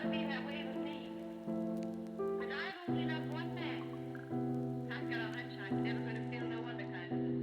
to be that way with me. But I've only loved one man. I've got a hunch I'm never going to feel no other kind of love.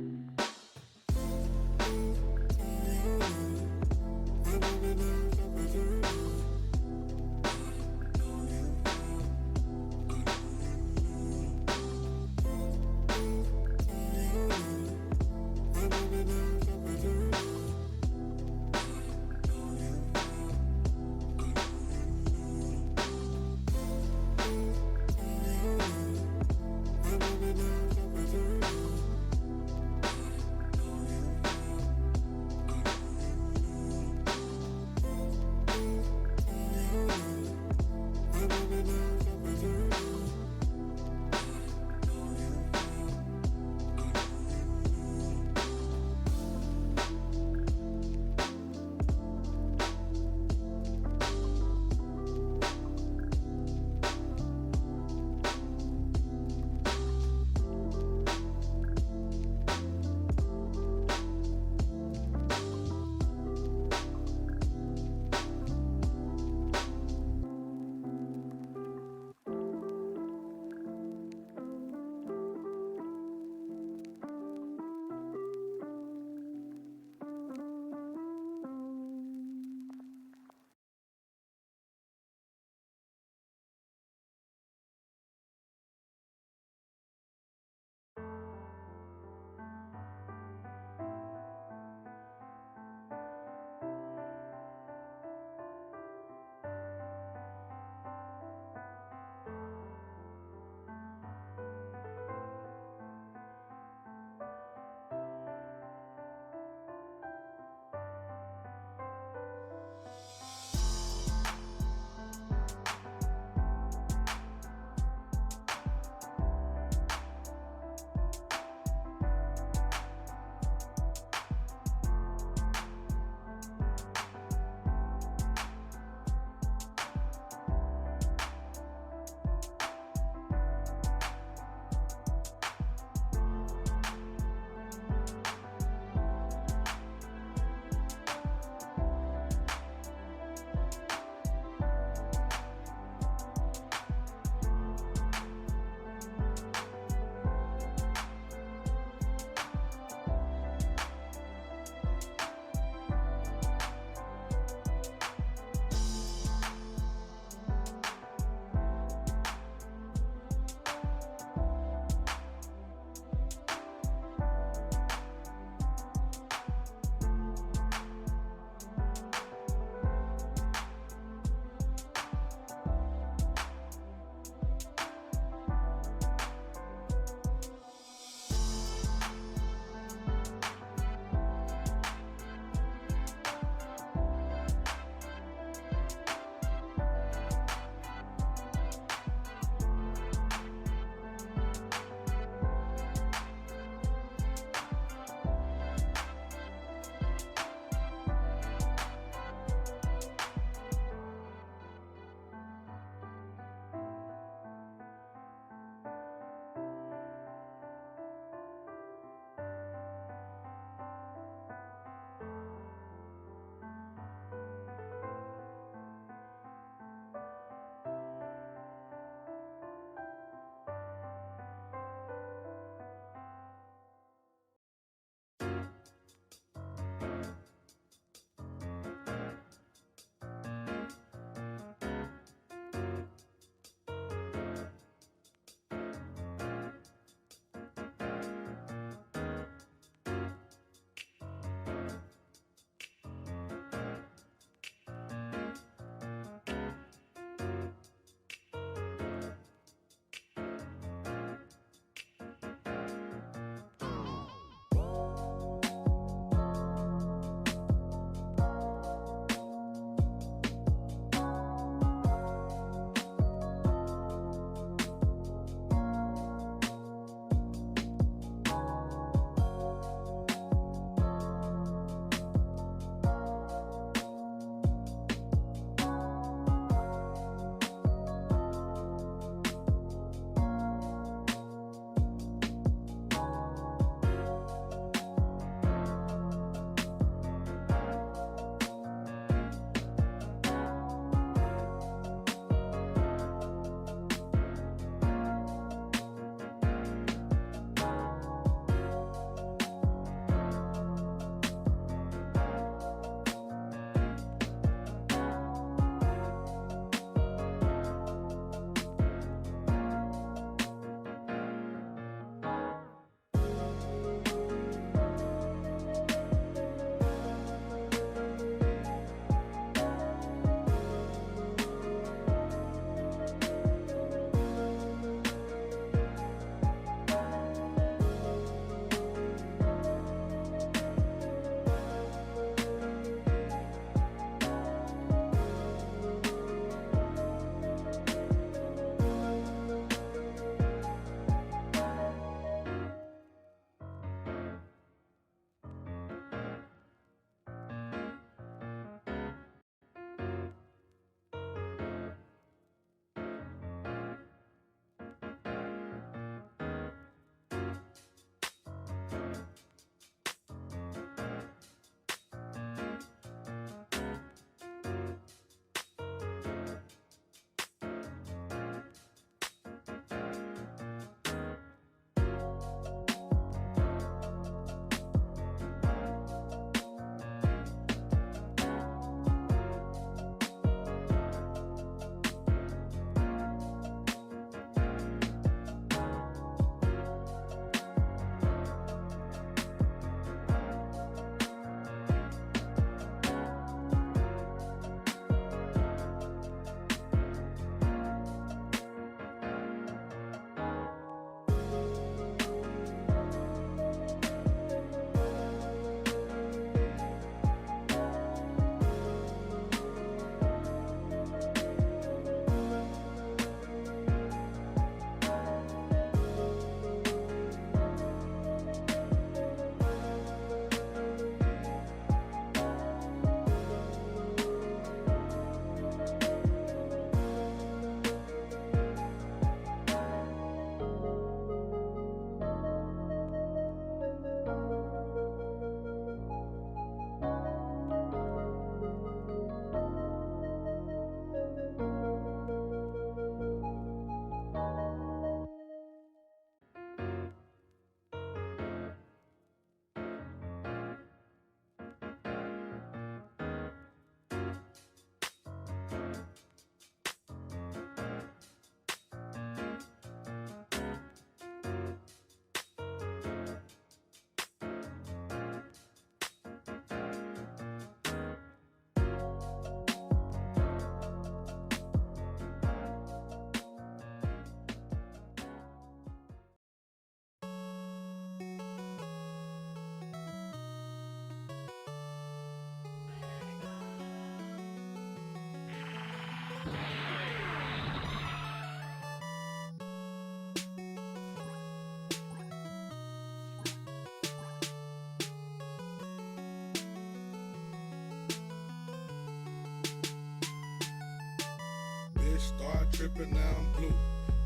Bitch, start tripping, now I'm blue.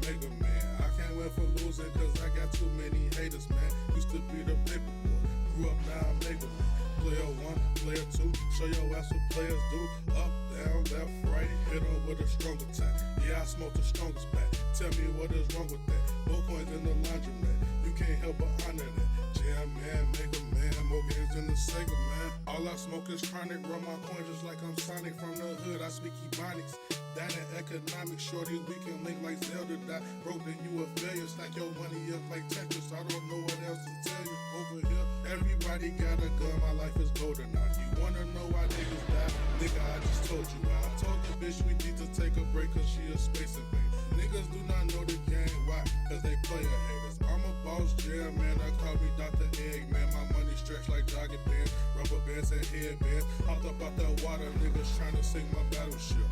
Mega man, I can't win for losing cause I got too many haters, man. Used to be the paper boy, grew up now I'm mega man. Player 1, player 2, show your ass what players do. Up, down, left, right, hit 'em with a strong attack. Yeah, I smoke the strongest back. Tell me what is wrong with that. More coins in the laundromat, you can't help but honor that. Jam man, mega man, more games than the Sega man. All I smoke is chronic, run my coins just like I'm Sonic. From the hood, I speak Ebonics. That in economics, shorty, we can link like Zelda. That broke, then you a failure. Stack your money up like Tetris. I don't know what else to tell you. Over here, everybody got a gun. My life is golden now. You wanna know why niggas die? Nigga, I just told you why. I told the bitch we need to take a break cause she a space invader. Niggas do not know the game. Why? Cause they player haters. I'm a boss jam, man. I call me Dr. Egg, man. My money stretched like jogging pants, rubber bands and headbands. Hopped up out that water, niggas trying to sink my battleship.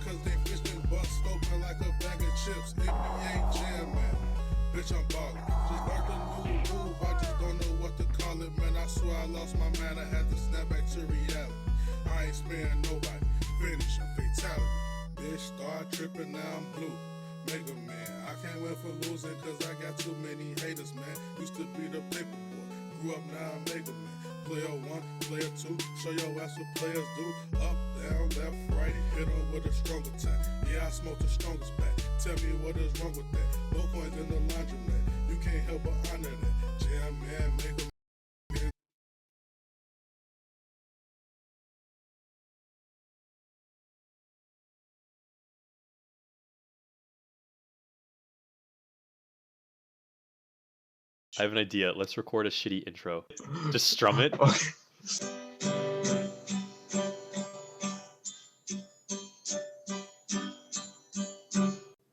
Cause they bitch and bust open like a bag of chips. NBA jam, man. Bitch, I'm ballin'. Just learned a new move, I just don't know what to call it, man. I swear I lost my man, I had to snap back to reality. I ain't sparing nobody. Finish a fatality. Bitch, start tripping, now I'm blue. Mega man, I can't win for losing cause I got too many haters, man. Used to be the paper boy, grew up now I'm mega man. Player 1, player 2, show your ass what players do. Up, down, left, right, hit 'em with a strong attack. Yeah, I smoke the strongest back. Tell me what is wrong with that. More coins in the laundromat, you can't help but honor that. Jam man, mega man. I have an idea. Let's record a shitty intro. Just strum it.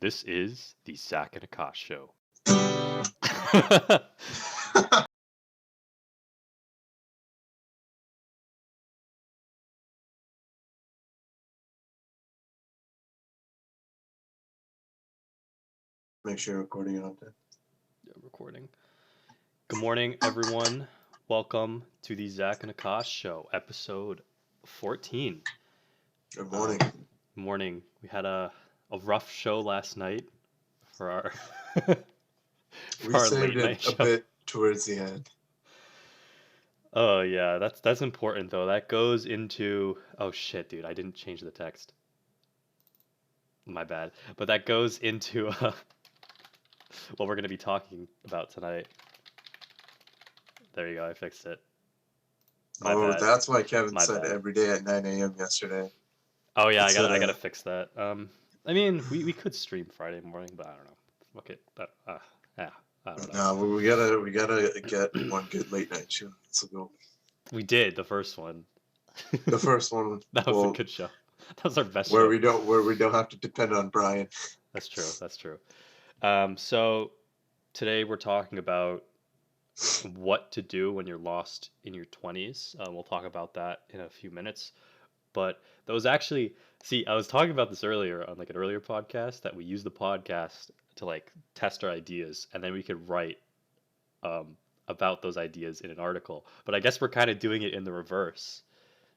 This is the Zach and Aakash show. Make sure you're recording it up there. Yeah, recording. Good morning, everyone. Welcome to the Zach and Aakash show, episode 14. Good morning. Morning. We had a rough show last night for our We our saved late night it show. a bit towards the end. Oh yeah, that's important though. That goes into oh shit, dude, I didn't change the text. My bad. But that goes into what we're gonna be talking about tonight. There you go, I fixed it. My bad. That's why Kevin My said bad. every day at 9 a.m. yesterday. Oh yeah, I Instead gotta of- fix that. I mean, we could stream Friday morning, but I don't know. Fuck it. Yeah, I don't know. No, we gotta get one good late night show. Let's go. We did the first one. The first one That was well, a good show. That was our best where show. we don't have to depend on Brian. That's true. That's true. So today we're talking about what to do when you're lost in your 20s. We'll talk about that in a few minutes. But that was actually, see, I was talking about this earlier on like an earlier podcast that we use the podcast to like test our ideas and then we could write about those ideas in an article. But I guess we're kind of doing it in the reverse.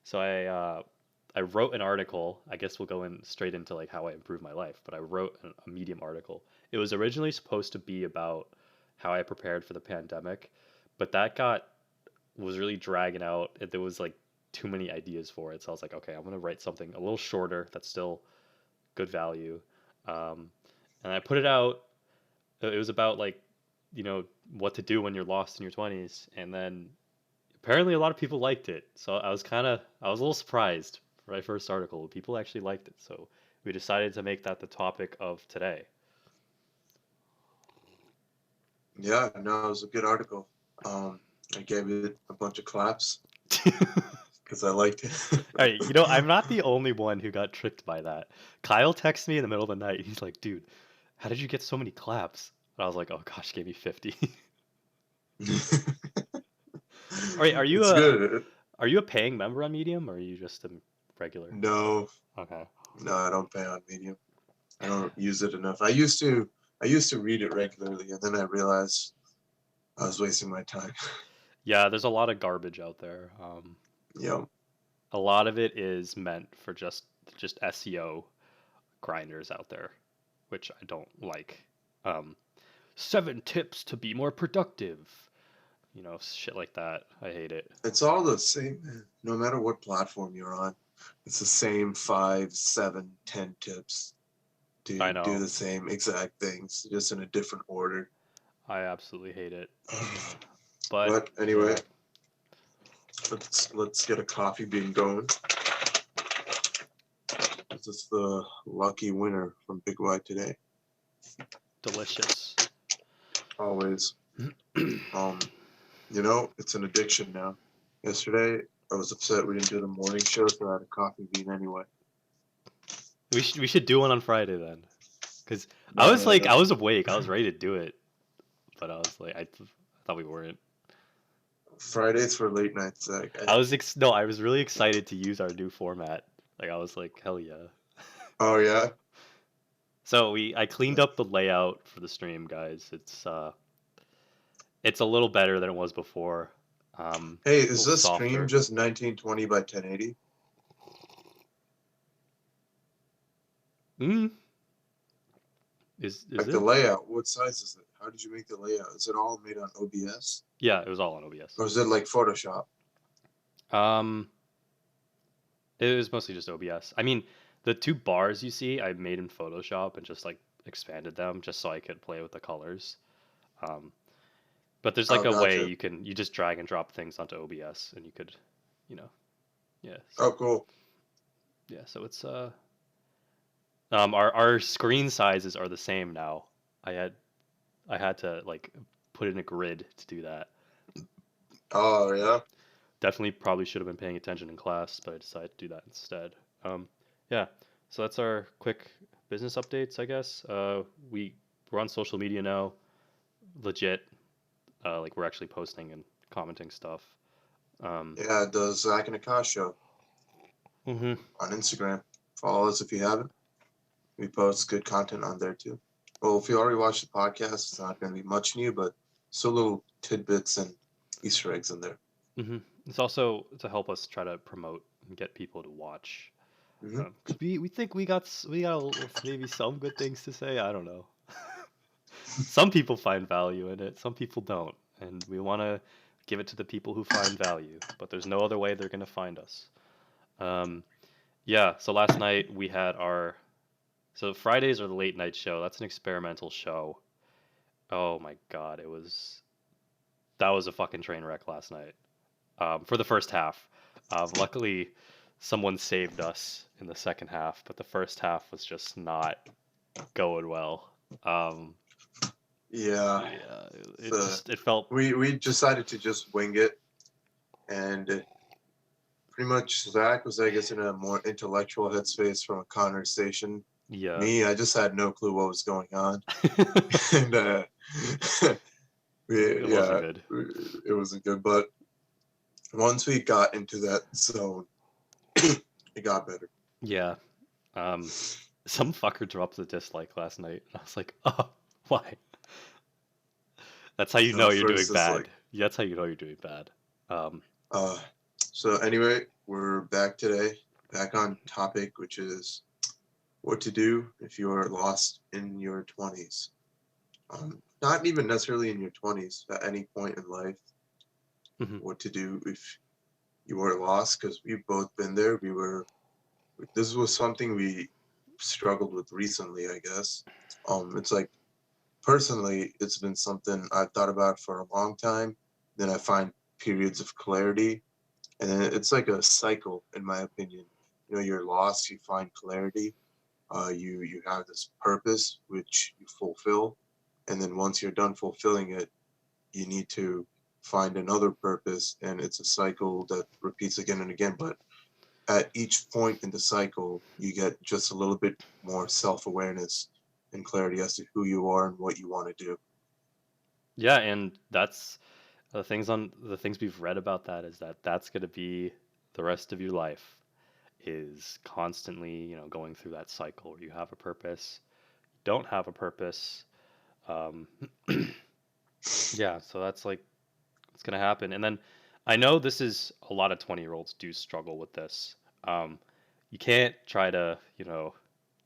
So I wrote an article. I guess we'll go in straight into like how I improved my life. But I wrote a Medium article. It was originally supposed to be about how I prepared for the pandemic, but that was really dragging out. There was like too many ideas for it, so I was like, okay, I'm gonna write something a little shorter that's still good value. And I put it out. It was about like, what to do when you're lost in your 20s, and then apparently a lot of people liked it. So I was a little surprised for my first article. People actually liked it, so we decided to make that the topic of today. Yeah, no, it was a good article. I gave it a bunch of claps because I liked it. All right, I'm not the only one who got tricked by that. Kyle texted me in the middle of the night. He's like, dude, how did you get so many claps? And I was like, oh gosh, gave me 50. All right, are you good. Are you a paying member on Medium or are you just a regular? No, Okay. no, I don't pay on Medium. I don't use it enough. I used to read it regularly, and then I realized I was wasting my time. Yeah, there's a lot of garbage out there. Yeah. A lot of it is meant for just SEO grinders out there, which I don't like. Um, 7 tips to be more productive. Shit like that. I hate it. It's all the same, man. No matter what platform you're on, it's the same 5, 7, 10 tips I to do know. the same exact things, just in a different order. I absolutely hate it. But anyway, yeah. let's get a coffee bean going. This is the lucky winner from Big White today. Delicious. Always. It's an addiction now. Yesterday, I was upset we didn't do the morning show, so I had a coffee bean anyway. We should do one on Friday then, because No, I was no, like, no. I was awake, I was ready to do it, but I was like, I thought we weren't. Fridays for late nights. I was really excited to use our new format. Like I was like, hell yeah. Oh yeah. So I cleaned up the layout for the stream, guys. It's a little better than it was before. Hey, A is little this stream softer. just 1920 by 1080? Is Like it? the layout, what size is it? How did you make the layout? Is it all made on OBS? Yeah, it was all on OBS. Or is it like Photoshop? It was mostly just OBS. I mean, the 2 bars you see, I made in Photoshop and just like expanded them just so I could play with the colors. But there's like Oh, a way gotcha. you just drag and drop things onto OBS and you could, yeah. Oh, cool. Yeah, so it's our screen sizes are the same now. I had to like put in a grid to do that. Oh, yeah. Definitely probably should have been paying attention in class, but I decided to do that instead. Yeah, so that's our quick business updates, I guess. We're on social media now, legit. Like we're actually posting and commenting stuff. Yeah, the Zach and Aakash show Mm-hmm. on Instagram. Follow us if you haven't. We post good content on there too. Well, if you already watched the podcast, it's not going to be much new, but still little tidbits and Easter eggs in there. Mm-hmm. It's also to help us try to promote and get people to watch. Mhm. Because we think we got maybe some good things to say. I don't know. Some people find value in it, some people don't, and we want to give it to the people who find value. But there's no other way they're gonna find us. Yeah. So last night we had So Fridays are the late night show. That's an experimental show. Oh my god, that was a fucking train wreck last night. For the first half. Luckily, someone saved us in the second half, but the first half was just not going well. Yeah. Yeah, The- it felt. We decided to just wing it, and pretty much Zach was, I guess, in a more intellectual headspace from a conversation. Yeah. Me, I just had no clue what was going on, and It wasn't good. it wasn't good. But once we got into that zone, it got better. Yeah. Some fucker dropped the dislike last night. I was like, oh, why? That's how you know you're doing First it's bad. like, Yeah, that's how you know you're doing bad. So anyway, we're back today, back on topic, which is what to do if you are lost in your 20s. Not even necessarily in your 20s, at any point in life. Mhm. What to do if you were lost, because we've both been there. This was something we struggled with recently, I guess. It's like, personally, it's been something I've thought about for a long time. Then I find periods of clarity, and then it's like a cycle, in my opinion. You're lost, you find clarity, you have this purpose which you fulfill, and then once you're done fulfilling it, you need to find another purpose, and it's a cycle that repeats again and again. But at each point in the cycle, you get just a little bit more self-awareness and clarity as to who you are and what you want to do. Yeah, and that's the things we've read about that is that's going to be the rest of your life is constantly, going through that cycle where you have a purpose, don't have a purpose. Yeah, so that's like it's going to happen. And then I know this is a lot of 20-year-olds do struggle with this. You can't try to,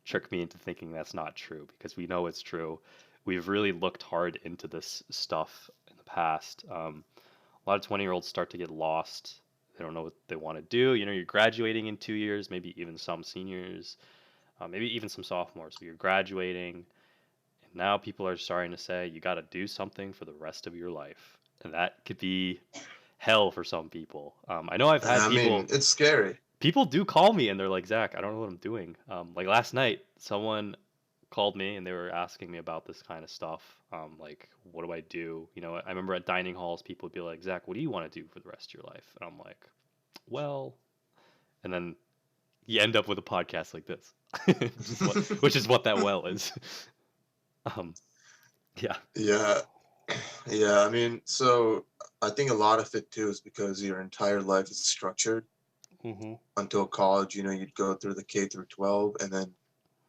trick me into thinking that's not true because we know it's true. We've really looked hard into this stuff in the past. A lot of 20-year-olds start to get lost. They don't know what they want to do. You know, you're graduating in 2 years, maybe even some seniors, maybe even some sophomores. So you're graduating, and now people are starting to say you got to do something for the rest of your life, and that could be hell for some people. I know I've And had I mean, it's scary. people do call me and they're like, Zach, I don't know what I'm doing. Like last night, someone called me and they were asking me about this kind of stuff. Like, what do I do? You know, I remember at dining halls, people would be like, Zach, what do you want to do for the rest of your life? And I'm like, well, and then you end up with a podcast like this, which is what that well is. Um, yeah. Yeah. Yeah, I mean, so I think a lot of it too is because your entire life is structured Mm-hmm. until college. You know, you'd go through the K through 12, and then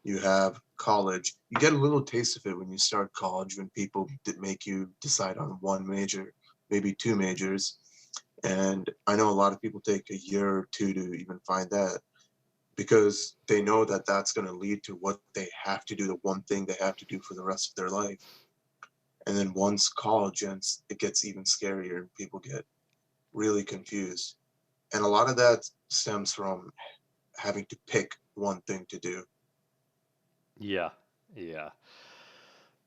you have college. You get a little taste of it when you start college, when people make you decide on one major, maybe two majors. And I know a lot of people take a year or two to even find that because they know that that's going to lead to what they have to do, the one thing they have to do for the rest of their life. And then once college ends, it gets even scarier and people get really confused. And a lot of that stems from having to pick one thing to do. Yeah. Yeah.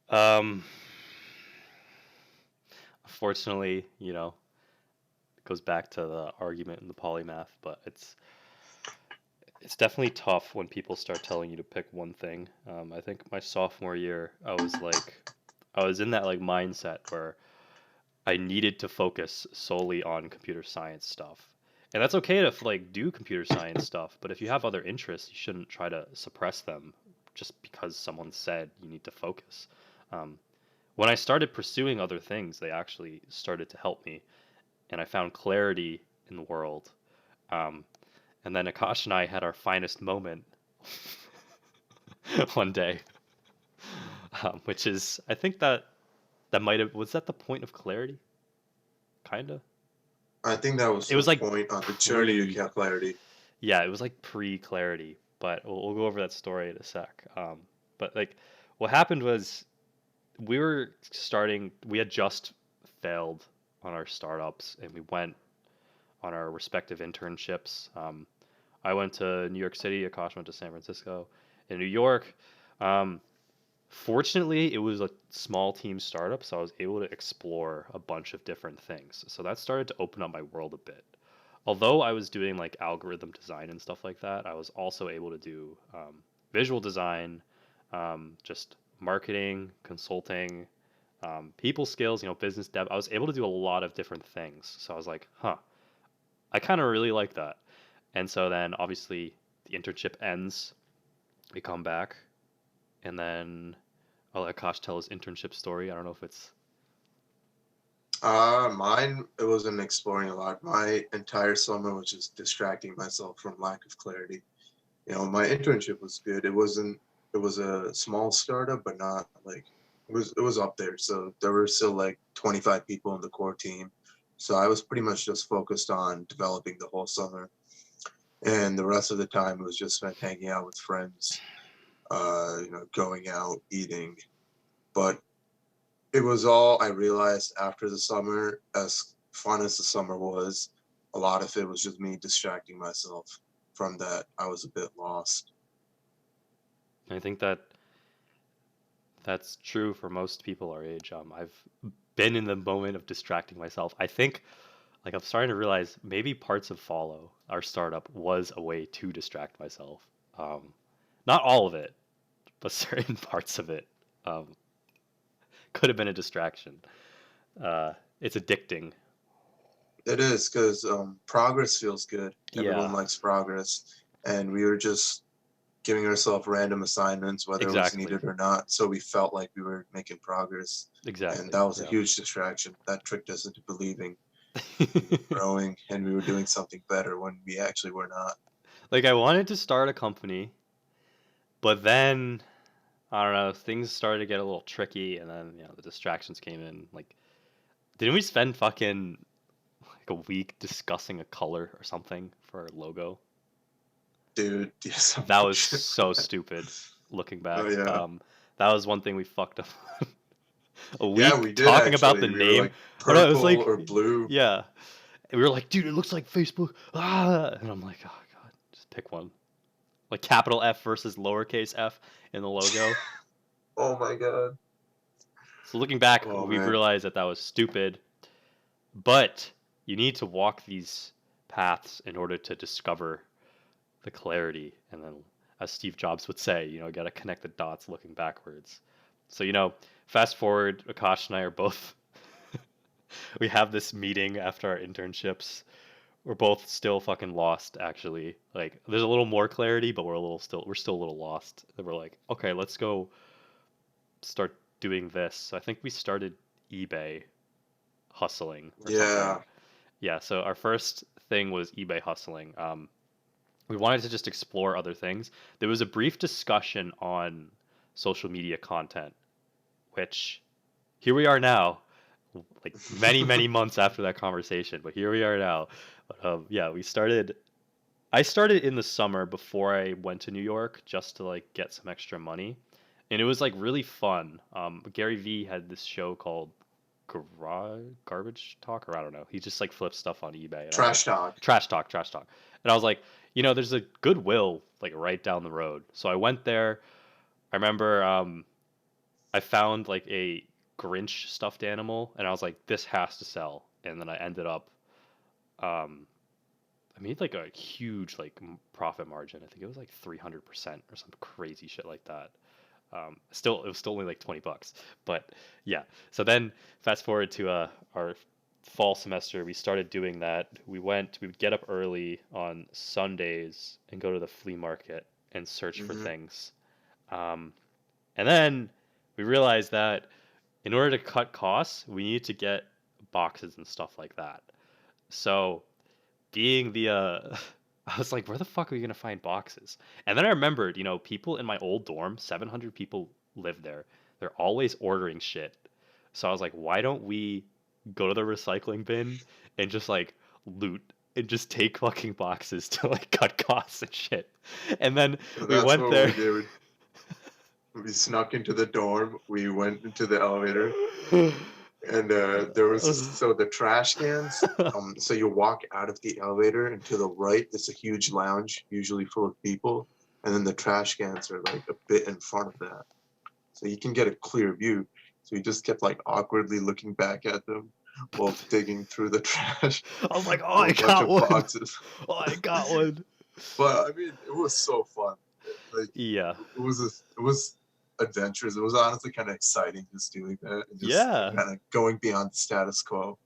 Um, Unfortunately, you know, it goes back to the argument in the polymath, but it's definitely tough when people start telling you to pick one thing. I think my sophomore year, I was in that like mindset where I needed to focus solely on computer science stuff. And that's okay to like do computer science stuff, but if you have other interests, you shouldn't try to suppress them just because someone said you need to focus. Um, when I started pursuing other things, they actually started to help me, and I found clarity in the world. Um, and then Akash and I had our finest moment one day, which is I think that might have was that the point of clarity, kinda. I think that was It the was like point on the journey to pre, clarity. yeah, it was like pre-clarity, but we'll go over that story in a sec. But like, what happened was we had just failed on our startups, and we went on our respective internships. I went to New York City. Akash went to San Francisco. In New York, um, fortunately, it was a small team startup, so I was able to explore a bunch of different things. So that started to open up my world a bit. Although I was doing like algorithm design and stuff like that, I was also able to do visual design, just marketing, consulting, people skills, you know, business dev. I was able to do a lot of different things. So I was like, huh, I kind of really like that. And so then obviously the internship ends, we come back, and then I'll let Akash tell his internship story. I don't know if it's Mine, it wasn't exploring a lot. My entire summer was just distracting myself from lack of clarity. You know, my internship was good. It was a small startup, but not like, it was up there. So there were still like 25 people in the core team. So I was pretty much just focused on developing the whole summer. And the rest of the time it was just spent hanging out with friends, you know, going out, eating. But it was all I realized after the summer, as fun as the summer was, a lot of it was just me distracting myself from that. I was a bit lost. I think that's true for most people our age. I've been in the moment of distracting myself. I think like I'm starting to realize maybe parts of Follow, our startup, was a way to distract myself. Um, Not all of it, but certain parts of it um, could have been a distraction. It's addicting. It is because progress feels good. Everyone Yeah, likes progress. And we were just giving ourselves random assignments, whether it was exactly. needed or not. So we felt like we were making progress. And Exactly. that was a Yeah. huge distraction. That tricked us into believing we were growing and we were doing something better when we actually were not. Like I wanted to start a company, but then I don't know, things started to get a little tricky, and then you know the distractions came in. Like, didn't we spend fucking like a week discussing a color or something for our logo? Dude, yes, That was unfortunately. so stupid. looking back. Oh yeah. That was one thing we fucked up. A Yeah, we week did talking about actually. the We were name. like Oh no, it was purple like or blue. yeah. And we were like, dude, it looks like Facebook. Ah, and I'm like, oh god, just pick one. Like capital F versus lowercase f in the logo. Oh my god. So looking back, Oh we've man. realized that that was stupid. But you need to walk these paths in order to discover the clarity. And then, as Steve Jobs would say, you got to connect the dots looking backwards. So, fast forward, Akash and I are both, we have this meeting after our internships. We're both still fucking lost, actually. Like, there's a little more clarity, but we're still a little lost. And we're like, okay, let's go start doing this. So I think we started eBay hustling or something. Yeah. Yeah, so our first thing was eBay hustling. We wanted to just explore other things. There was a brief discussion on social media content, which here we are now, like many, many months after that conversation, but here we are now. But, yeah, I started in the summer before I went to New York just to like get some extra money. And it was like really fun. Gary Vee had this show called Garbage Talk, or I don't know. He just like flips stuff on eBay. And I was Trash like, talk. Trash Talk. And I was like, there's a Goodwill like right down the road. So I went there. I remember I found like a Grinch stuffed animal, and I was like, this has to sell. And then I ended up, um, I made like a huge like profit margin. I think it was like 300% or some crazy shit like that. It was still only like $20, but yeah. So then fast forward to our fall semester, we started doing that. We would get up early on Sundays and go to the flea market and search for Hmm. things. Um, and then we realized that in order to cut costs, we need to get boxes and stuff like that. So being the I was like, where the fuck are we gonna find boxes? And then I remembered, people in my old dorm, 700 people live there. They're always ordering shit. So I was like, why don't we go to the recycling bin and just like loot and just take fucking boxes to like cut costs and shit. And then And we that's went what there. we did. We snuck into the dorm. We went into the elevator, and there was so the trash cans. So you walk out of the elevator, and to the right is a huge lounge, usually full of people, and then the trash cans are like a bit in front of that, so you can get a clear view. So we just kept like awkwardly looking back at them while digging through the trash I was like, oh, for I a bunch got of one. boxes. Oh, I got one. But I mean, it was so fun. Like Yeah. it was adventurous. It was honestly kind of exciting just doing that and just Yeah. kind of going beyond the status quo.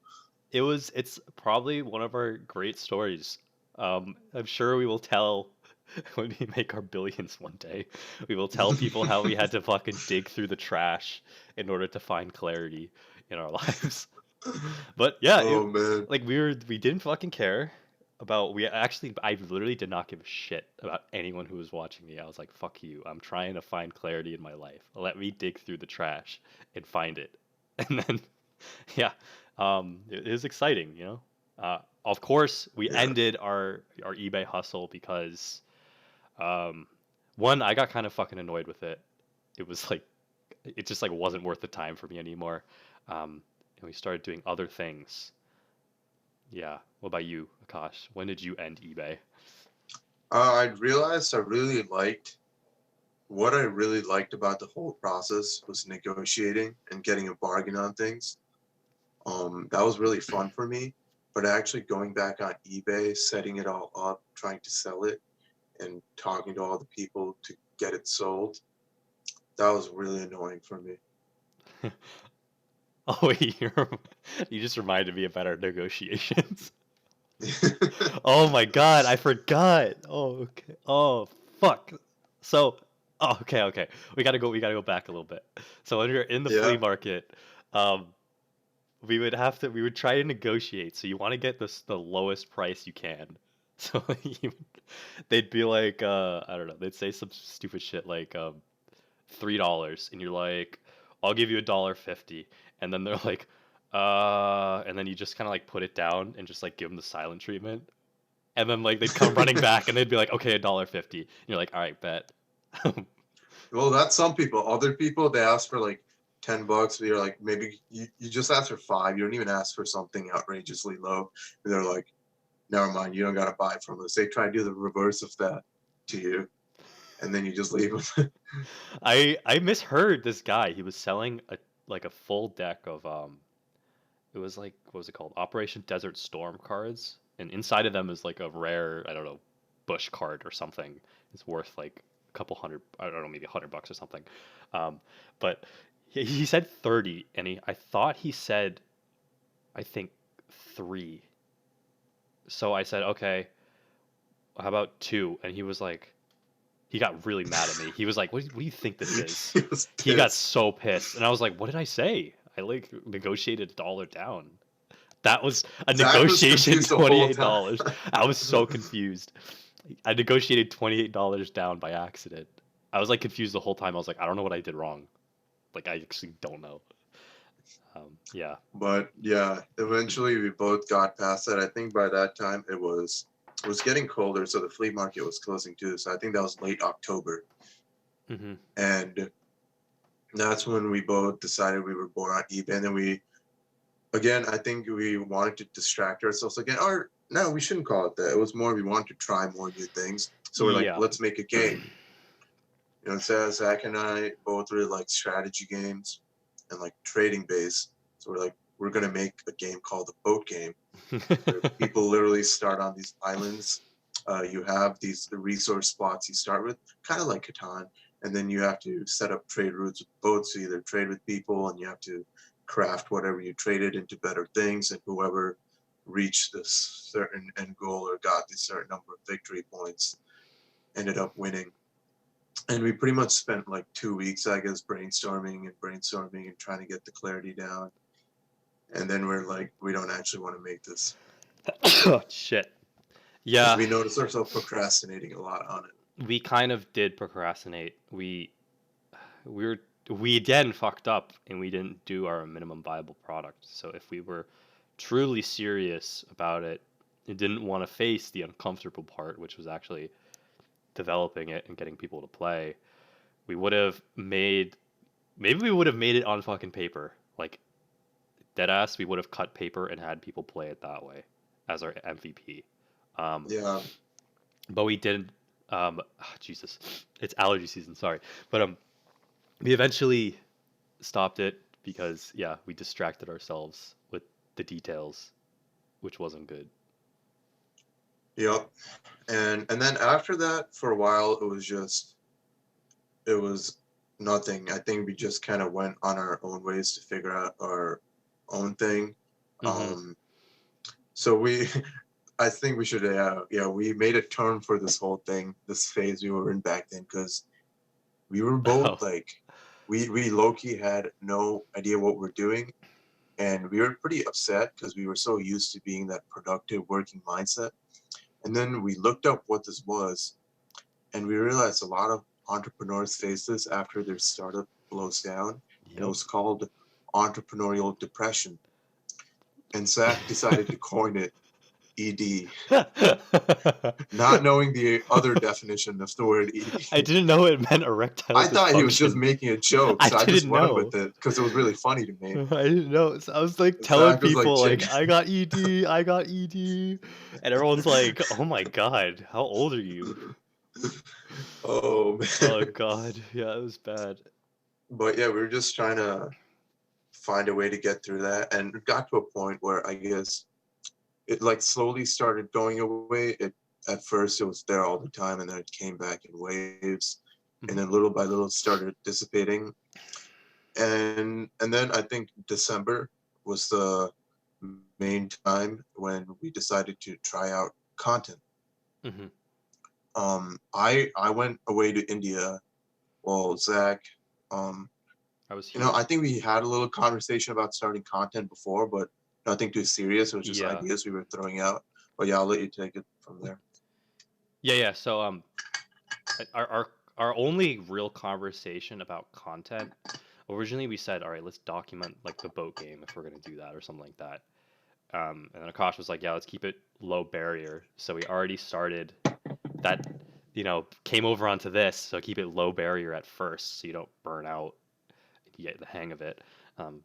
It's probably one of our great stories. I'm sure we will tell when we make our billions one day. We will tell people how we had to fucking dig through the trash in order to find clarity in our lives. But yeah, Oh man. like we didn't fucking care about I literally did not give a shit about anyone who was watching me. I was like, fuck you. I'm trying to find clarity in my life. Let me dig through the trash and find it. And then yeah, it was exciting, Of course, we Yeah. ended our eBay hustle because um one, I got kind of fucking annoyed with it. It was like it just like wasn't worth the time for me anymore. And we started doing other things. Yeah. What about you, Akash? When did you end eBay? I realized what I really liked about the whole process was negotiating and getting a bargain on things. That was really fun for me. But actually going back on eBay, setting it all up, trying to sell it, and talking to all the people to get it sold, that was really annoying for me. Oh, wait, you just reminded me about our negotiations. Oh my god, I forgot. Oh, okay. Oh, fuck. So, oh, okay. We gotta go back a little bit. So when you're in the flea Yeah. market, um, we would try to negotiate. So you want to get the lowest price you can. So they'd be like, I don't know, they'd say some stupid shit like, $3, and you're like, I'll give you $1.50, and then they're like, and then you just kind of like put it down and just like give them the silent treatment, and then like they'd come running back and they'd be like, okay, $1.50, and you're like, all right, bet. Well, that's some people. Other people, they ask for like $10. You're like, maybe you just ask for 5. You don't even ask for something outrageously low. And they're like, never mind, you don't gotta buy from us. They try to do the reverse of that to you, and then you just leave them. I misheard this guy. He was selling a full deck of it was like, what was it called? Operation Desert Storm cards, and inside of them is like a rare, I don't know, bush card or something. It's worth like a couple hundred, I don't know, maybe $100 or something. But he said 30, and I thought he said, I think 3. So I said, okay, how about 2? And he was like, he got really mad at me. He was like, what do you think this is? He was He got pissed. so pissed. And I was like, what did I say? I like negotiated $1 down. That was a Zach was negotiation, confused the whole $28. time. I was so confused. I negotiated $28 down by accident. I was like confused the whole time. I was like, I don't know what I did wrong. Like, I actually don't know. Yeah. But yeah, eventually we both got past that. I think by that time it was getting colder, so the flea market was closing too. So I think that was late October, Hmm. and that's when we both decided we were bored on eBay. And then again, I think we wanted to distract ourselves again. Or no, we shouldn't call it that. It was more we wanted to try more new things. So we're like, Yeah. let's make a game. You know, so Zach and I both really like strategy games and like trading based. So we're like, we're gonna make a game called the boat game, where people literally start on these islands. You have these resource spots you start with, kind of like Catan, and then you have to set up trade routes with boats. So either trade with people, and you have to craft whatever you traded into better things, and whoever reached this certain end goal or got this certain number of victory points ended up winning. And we pretty much spent like 2 weeks, I guess, brainstorming and trying to get the clarity down. And then we're like, we don't actually want to make this Shit. because Yeah, we noticed ourselves procrastinating a lot on it. we kind of did procrastinate. We were we again fucked up and we didn't do our minimum viable product. So if we were truly serious about it and didn't want to face the uncomfortable part, which was actually developing it and getting people to play, we would have made maybe we would have made it on fucking paper. Like deadass, we would have cut paper and had people play it that way as our MVP. Um, Yeah, but we didn't. Jesus, it's allergy season. Sorry, but we eventually stopped it because yeah, we distracted ourselves with the details, which wasn't good. yep. And then after that, for a while, it was nothing. I think we just kind of went on our own ways to figure out our own thing. Mm-hmm. Um, so I think we should, yeah, we made a turn for this whole thing, this phase we were in back then, because we were Oh. both like, we low key had no idea what we're doing, and we were pretty upset because we were so used to being that productive working mindset. And then we looked up what this was, and we realized a lot of entrepreneurs face this after their startup blows down, and it Yep. was called entrepreneurial depression. And Zach decided to coin it ED, not knowing the other definition of the word I ED. didn't know it meant erectile I thought he was just dysfunction. making a joke, I so I just didn't went know. with it because it was really funny to me. I didn't know. So I was like telling Zach was like, people like Jake, I got ED, I got ED, and everyone's like, "Oh my god, how old are you?" oh Oh man. god, yeah, it was bad. But yeah, we were just trying to find a way to get through that, and it got to a point where I guess it like slowly started going away. It at first it was there all the time, and then it came back in waves, and then little by little it started dissipating. And then I think December was the main time when we decided to try out content. Mm-hmm. I went away to India. Well, Zach, I was you know, here. I think we had a little conversation about starting content before, but nothing too serious. It was just Yeah, ideas we were throwing out. But yeah, I'll let you take it from there. yeah. So our only real conversation about content. Originally, we said, all right, let's document like the boat game if we're gonna do that or something like that. And then Akash was like, yeah, let's keep it low barrier. So we already started that. came over onto this, so keep it low barrier at first so you don't burn out. You get the hang of it.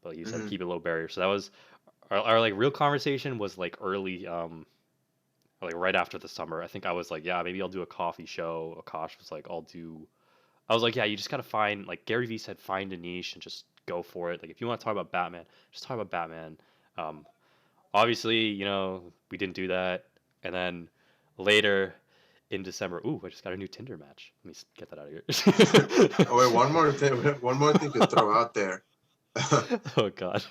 But you said Mhm. keep it low barrier. So that was our like real conversation was like early, like right after the summer. I think I was like, yeah, maybe I'll do a coffee show. Akash was like, I was like, yeah, you just gotta find, like Gary Vee said, find a niche and just go for it. Like if you want to talk about Batman, just talk about Batman. Um, Obviously, we didn't do that. And then later in December, ooh, I just got a new Tinder match. Let me get that out of here. Oh wait, one more thing. One more thing to throw out there. Oh God.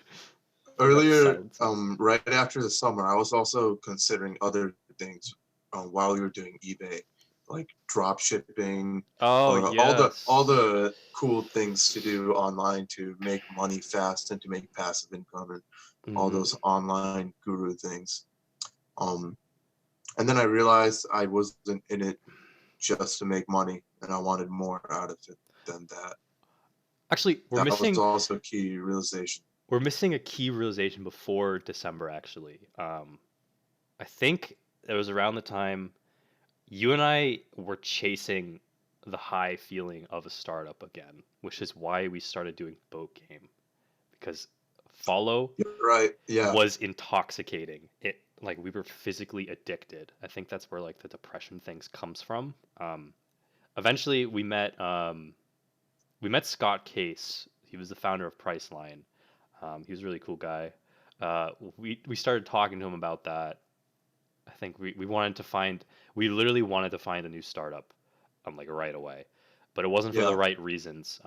That Earlier, silence. right after the summer, I was also considering other things while we were doing eBay, like drop shipping, Oh all yes. the cool things to do online to make money fast and to make passive income and all Hmm. those online guru things. Um, and then I realized I wasn't in it just to make money, and I wanted more out of it than that. Actually, That was also a key realization. we're missing a key realization before December. Actually, I think it was around the time you and I were chasing the high feeling of a startup again, which is why we started doing boat game, because follow You're right. Yeah. was intoxicating. It like we were physically addicted. I think that's where like the depression things comes from. Eventually we met Scott Case. He was the founder of Priceline. He was a really cool guy. We started talking to him about that. I think we literally wanted to find a new startup, like right away, but it wasn't for the Yeah. right reasons.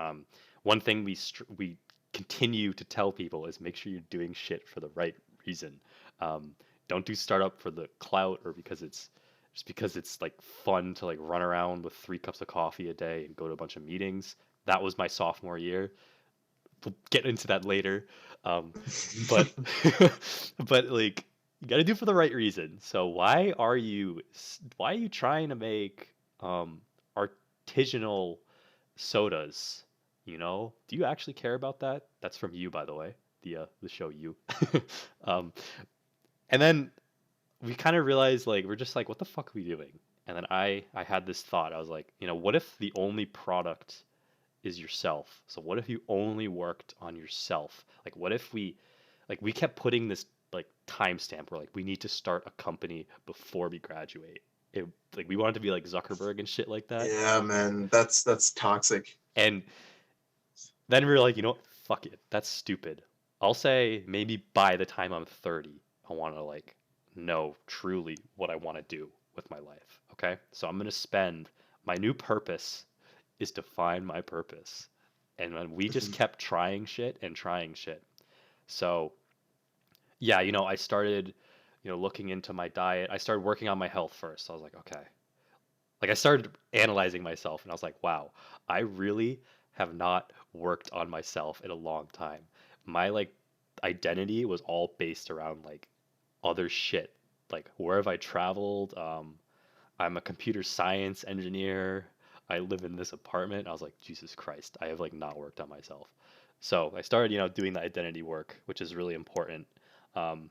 One thing we continue to tell people is make sure you're doing shit for the right reason. Um, don't do startup for the clout or because it's like fun to like run around with 3 cups of coffee a day and go to a bunch of meetings. That was my sophomore year. We'll get into that later. But but like you got to do it for the right reason. So why are you trying to make artisanal sodas? Do you actually care about that? That's from you, by the way. The show you. um, and then we kind of realized like we're just like, what the fuck are we doing? And then I had this thought. I was like, what if the only product is yourself? So what if you only worked on yourself? Like what if we kept putting this like timestamp where like we need to start a company before we graduate. Like we wanted to be like Zuckerberg and shit like that. Yeah, man. That's toxic. And then we were like, fuck it. That's stupid. I'll say maybe by the time I'm 30, I want to like know truly what I want to do with my life. Okay? So I'm going to spend my new purpose is to find my purpose. And then we just kept trying shit and trying shit. So, yeah, I started, looking into my diet. I started working on my health first. So I was like, okay. Like I started analyzing myself and I was like, wow, I really have not worked on myself in a long time. My like identity was all based around like other shit. Like where have I traveled? I'm a computer science engineer. I live in this apartment. I was like, Jesus Christ, I have like not worked on myself. So I started, doing the identity work, which is really important. Um,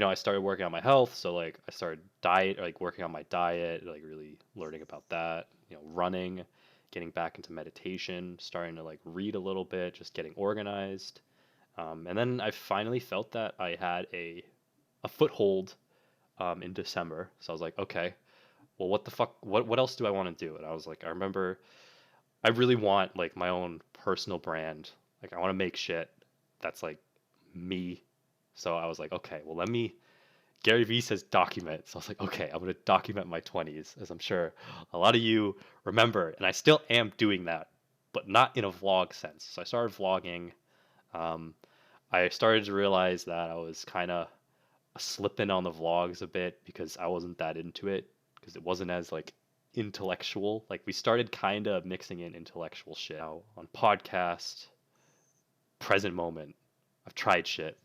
I started working on my health, so like I started working on my diet, like really learning about that, running, getting back into meditation, starting to like read a little bit, just getting organized. And then I finally felt that I had a foothold in December. So I was like, okay, well, what the fuck? What else do I want to do? And I was like, I remember I really want like my own personal brand. Like I want to make shit that's like me. So I was like, okay, well, Gary Vee says document. So I was like, okay, I'm going to document my 20s, as I'm sure a lot of you remember. And I still am doing that, but not in a vlog sense. So I started vlogging. Um, I started to realize that I was kind of slipping on the vlogs a bit because I wasn't that into it, because it wasn't as like intellectual. Like we started kind of mixing in intellectual shit now on podcast, present moment. I've tried shit.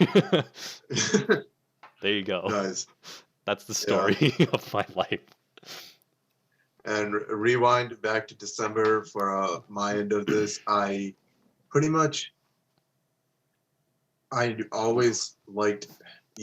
There you go. Nice. That's the Yeah. story of my life. And rewind back to December for my end of this. I always liked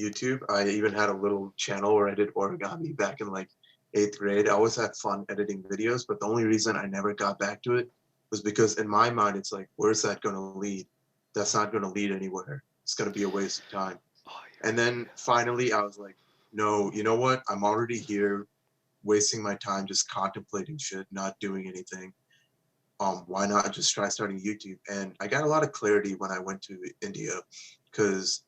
YouTube. I even had a little channel where I did origami back in like 8th grade. I always had fun editing videos, but the only reason I never got back to it was because in my mind, it's like, where's that going to lead? That's not going to lead anywhere. It's going to be a waste of time. Oh, And then finally, I was like, no, you know what? I'm already here wasting my time just contemplating shit, not doing anything. Why not just try starting YouTube? And I got a lot of clarity when I went to India, because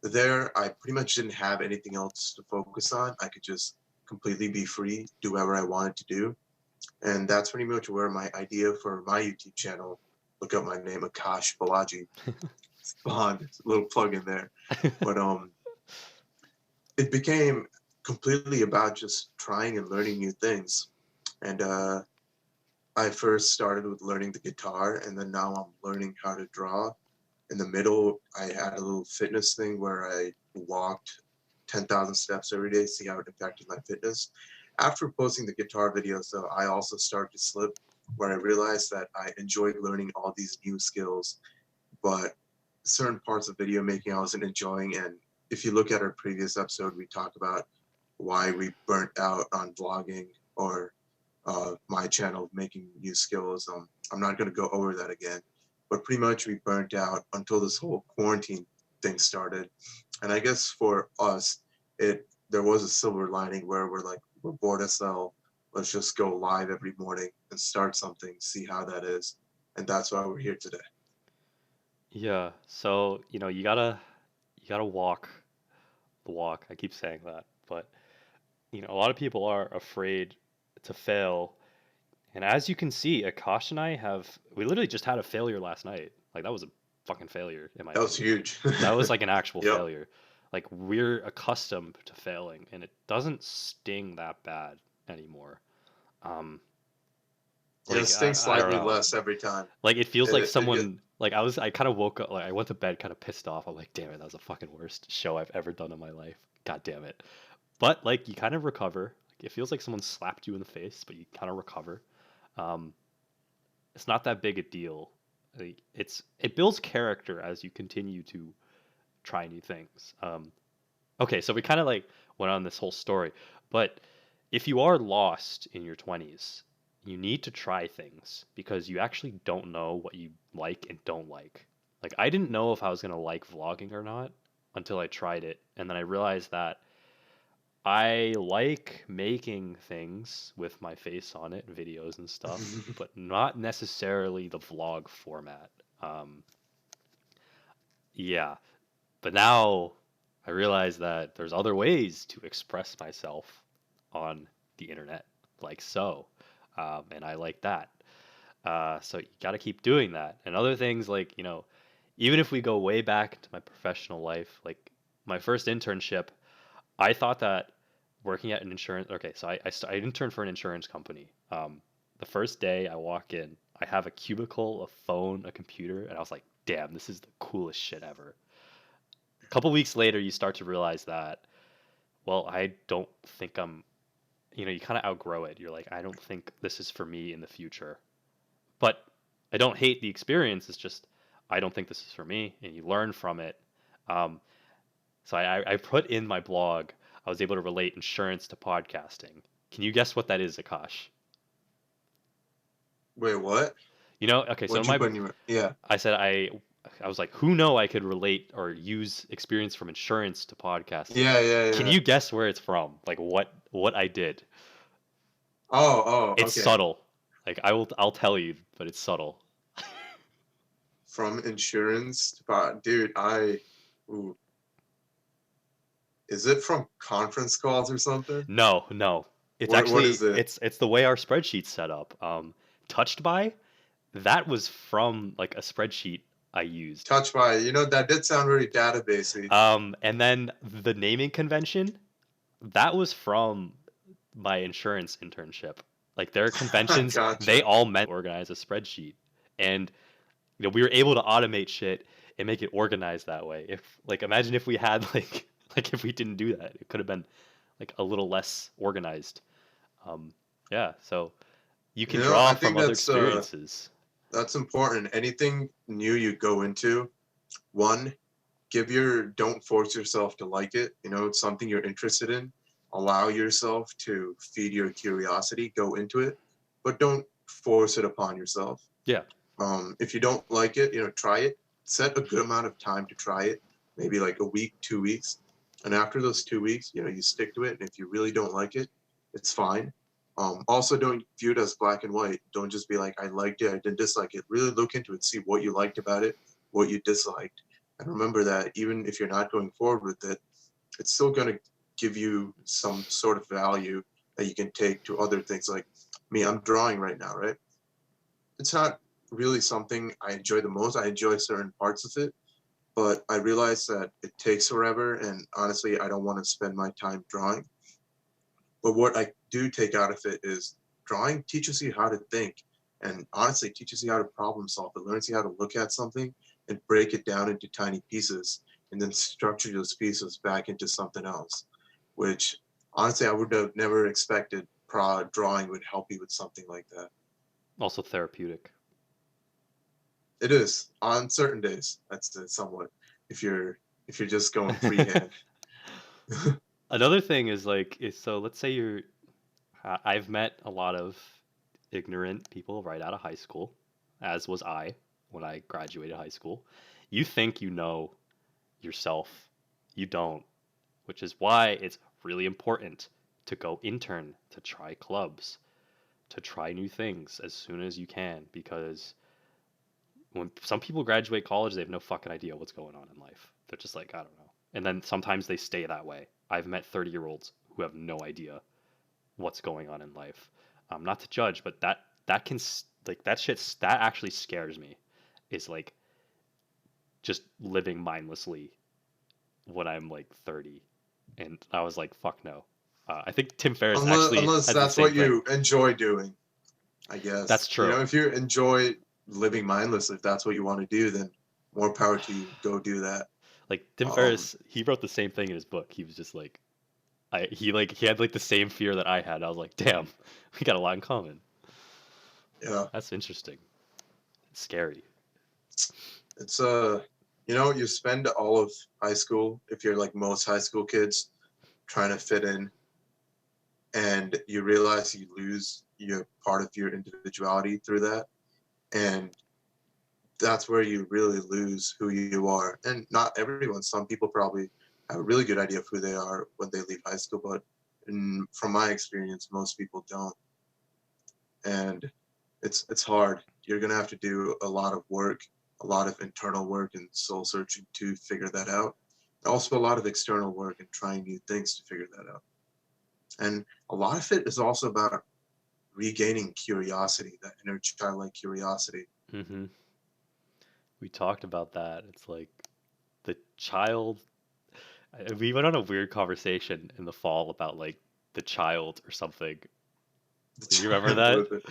there I pretty much didn't have anything else to focus on. I could just completely be free, do whatever I wanted to do. And that's pretty much where my idea for my YouTube channel, look up my name, Aakash Balaji, spawned. A little plug in there. But it became completely about just trying and learning new things. And I first started with learning the guitar, and then now I'm learning how to draw. In the middle, I had a little fitness thing where I walked 10,000 steps every day, see how it impacted my fitness. After posting the guitar videos, though, I also started to slip, where I realized that I enjoyed learning all these new skills, but certain parts of video making I wasn't enjoying. And if you look at our previous episode, we talk about why we burnt out on vlogging, or my channel of making new skills. I'm not going to go over that again, but pretty much we burnt out until this whole quarantine thing started. And I guess for us, there was a silver lining where we're bored as hell. Let's just go live every morning and start something, see how that is. And that's why we're here today. Yeah. So, you gotta walk the walk. I keep saying that, but a lot of people are afraid to fail. And as you can see, Akash and we literally just had a failure last night. Like that was a fucking failure in my That was opinion. huge. That was like an actual Yep. failure. Like we're accustomed to failing and it doesn't sting that bad anymore. Um Yeah, it like stings I don't slightly know. less every time. Like it feels like It get, someone like I kind of woke up like I went to bed kind of pissed off. I'm like, damn it, that was the fucking worst show I've ever done in my life. God damn it. But like you kind of recover. Like, it feels like someone slapped you in the face, but you kind of recover. Um, it's not that big a deal. Like, it builds character as you continue to try new things. Okay, so we kind of like went on this whole story, but if you are lost in your 20s, you need to try things because you actually don't know what you like and don't like. Like I didn't know if I was going to like vlogging or not until I tried it, and then I realized that I like making things with my face on it, videos and stuff, but not necessarily the vlog format. Um, yeah, but now I realize that there's other ways to express myself on the internet, like so, and I like that. So you got to keep doing that. And other things like even if we go way back to my professional life, like my first internship, I thought that working at an insurance. Okay, so I interned for an insurance company. The first day I walk in, I have a cubicle, a phone, a computer, and I was like, "Damn, this is the coolest shit ever." A couple weeks later, you start to realize that, well, I don't think you kind of outgrow it. You're like, I don't think this is for me in the future. But I don't hate the experience. It's just I don't think this is for me, and you learn from it. Um, so I put in my blog. I was able to relate insurance to podcasting. Can you guess what that is, Akash? Wait, what? Okay. So What'd you put in your? Yeah. I said I was like, who know I could relate or use experience from insurance to podcasting. Yeah. Can you guess where it's from? Like what I did? Oh, It's okay. subtle. Like I'll tell you, but it's subtle. From insurance, dude, ooh. Is it from conference calls or something? No. It's What actually is it? it's the way our spreadsheet's set up. Touched by, that was from like a spreadsheet I used. Touch by, that did sound very databasey. And then the naming convention, that was from my insurance internship. Like their conventions, Gotcha. they all meant to organize a spreadsheet, and we were able to automate shit and make it organized that way. Imagine if we had like if we didn't do that, it could have been like a little less organized. Yeah, so you can draw I from think other that's experiences. important. Anything new you go into, one, don't force yourself to like it. You know, it's something you're interested in. Allow yourself to feed your curiosity, go into it, but don't force it upon yourself. Yeah. If you don't like it, you know, try it. Set a good amount of time to try it, maybe like a week, 2 weeks. And after those 2 weeks, you know, you stick to it. And if you really don't like it, it's fine. Also, don't view it as black and white. Don't just be like, I liked it, I didn't dislike it. Really look into it, see what you liked about it, what you disliked. And remember that even if you're not going forward with it, it's still going to give you some sort of value that you can take to other things. Like me, I'm drawing right now, right? It's not really something I enjoy the most. I enjoy certain parts of it, but I realize that it takes forever, and honestly, I don't want to spend my time drawing. But what I do take out of it is drawing teaches you how to think, and honestly teaches you how to problem solve. It learns you how to look at something and break it down into tiny pieces and then structure those pieces back into something else, which honestly I would have never expected drawing would help you with something like that. Also therapeutic. It is on certain days. That's it, somewhat. If you're just going freehand. Another thing is like, so let's say I've met a lot of ignorant people right out of high school, as was I when I graduated high school. You think you know yourself, you don't, which is why it's really important to go intern, to try clubs, to try new things as soon as you can, because when some people graduate college, they have no fucking idea what's going on in life. They're just like, I don't know. And then sometimes they stay that way. I've met 30-year-olds who have no idea what's going on in life. Not to judge, but that can like that actually scares me. Is like just living mindlessly when I'm like 30, and I was like, fuck no. I think Tim Ferriss actually Unless has the that's same what thing. you enjoy doing, I guess. That's true. You know, if you enjoy living mindless, if that's what you want to do, then more power to you. Go do that. Like Tim Um, Ferriss, he wrote the same thing in his book. He was just like, he had like the same fear that I had. I was like, damn, we got a lot in common. yeah, That's interesting. It's scary. it's you know, you spend all of high school, if you're like most high school kids, trying to fit in, and you realize you lose your part of your individuality through that, and that's where you really lose who you are. And not everyone. Some people probably have a really good idea of who they are when they leave high school, but from my experience, most people don't. And it's hard. You're gonna have to do a lot of work, a lot of internal work and soul searching to figure that out. Also, a lot of external work and trying new things to figure that out. And a lot of it is also about regaining curiosity, that inner childlike curiosity. Mm-hmm. We talked about that. It's like the child. We went on a weird conversation in the fall about like the child or something. The Do you remember child that? with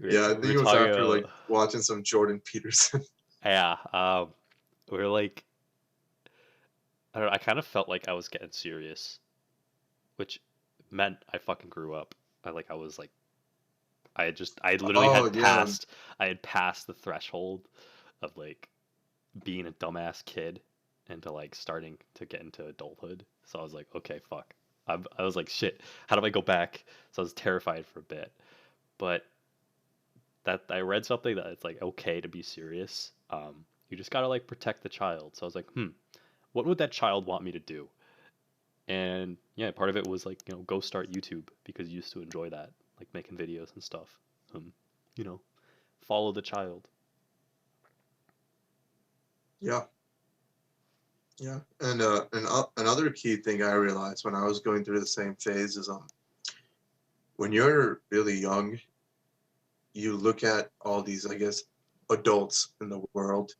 it. Yeah, I We think were it was talking after like about, watching some Jordan Peterson. yeah. We were like, I don't know, I kind of felt like I was getting serious, which meant I fucking grew up. I was like, I literally Oh yeah, I had passed the threshold of like being a dumbass kid into like starting to get into adulthood. So I was like, okay, fuck. I was like, shit, how do I go back? So I was terrified for a bit. But that I read something that it's like okay to be serious. You just gotta like protect the child. So I was like, what would that child want me to do? And yeah, part of it was like, go start YouTube because you used to enjoy that, like making videos and stuff. Um, you know, follow the child. yeah, yeah. And another key thing I realized when I was going through the same phase is when you're really young, you look at all these, I guess, adults in the world,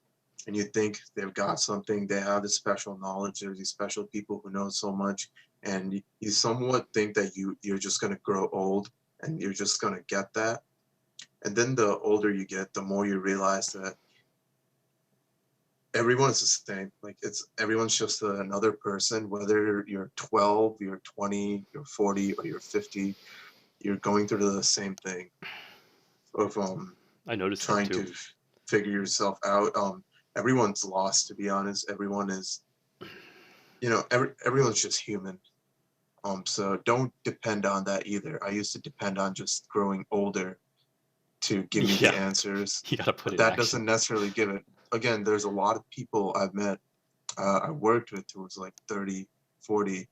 and you think they've got something, they have this special knowledge, there's these special people who know so much, and you somewhat think that you're just gonna grow old and you're just gonna get that. And then the older you get, the more you realize that everyone is the same. Like everyone's just another person, whether you're 12, you're 20, you're 40, or you're 50, you're going through the same thing of I noticed that trying too. to figure yourself out. Everyone's lost, to be honest. Everyone is everyone's just human. So don't depend on that either. I used to depend on just growing older to give me the Yeah, answers, you gotta put but it in that action. doesn't necessarily give it. Again, there's a lot of people I've met, I worked with who was like 30, 40,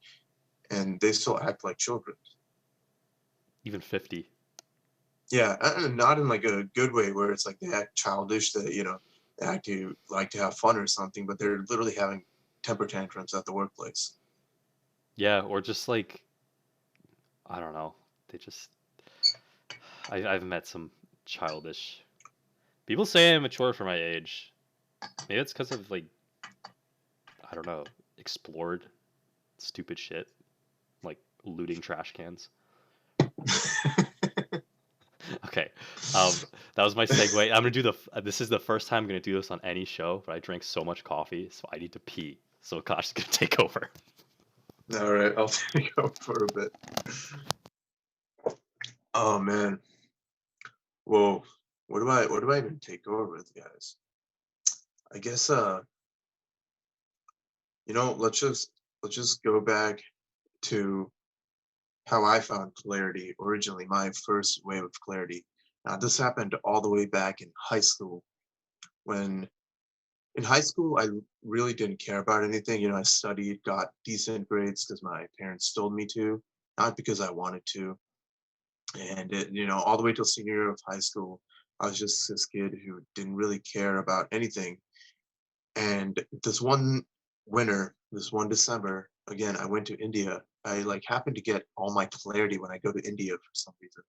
and they still act like children. Even 50. Yeah, and not in like a good way where it's like they act childish, that they act to like to have fun or something, but they're literally having temper tantrums at the workplace. Yeah, or just like, I don't know. They just, I've met some childish people say I'm mature for my age. Maybe it's because of like, I don't know, explored stupid shit like looting trash cans. Okay, that was my segue. I'm gonna do this is the first time I'm gonna do this on any show, but I drank so much coffee, so I need to pee. So Akash is gonna take over. All right, I'll take over for a bit. Oh man, whoa, what do I even take over with, guys? I guess let's just go back to how I found clarity originally, my first wave of clarity. Now, this happened all the way back in high school. When in high school, I really didn't care about anything. I studied, got decent grades because my parents told me to, not because I wanted to. And all the way till senior year of high school, I was just this kid who didn't really care about anything. And this one December, again, I went to India. I like happened to get all my clarity when I go to India for some reason.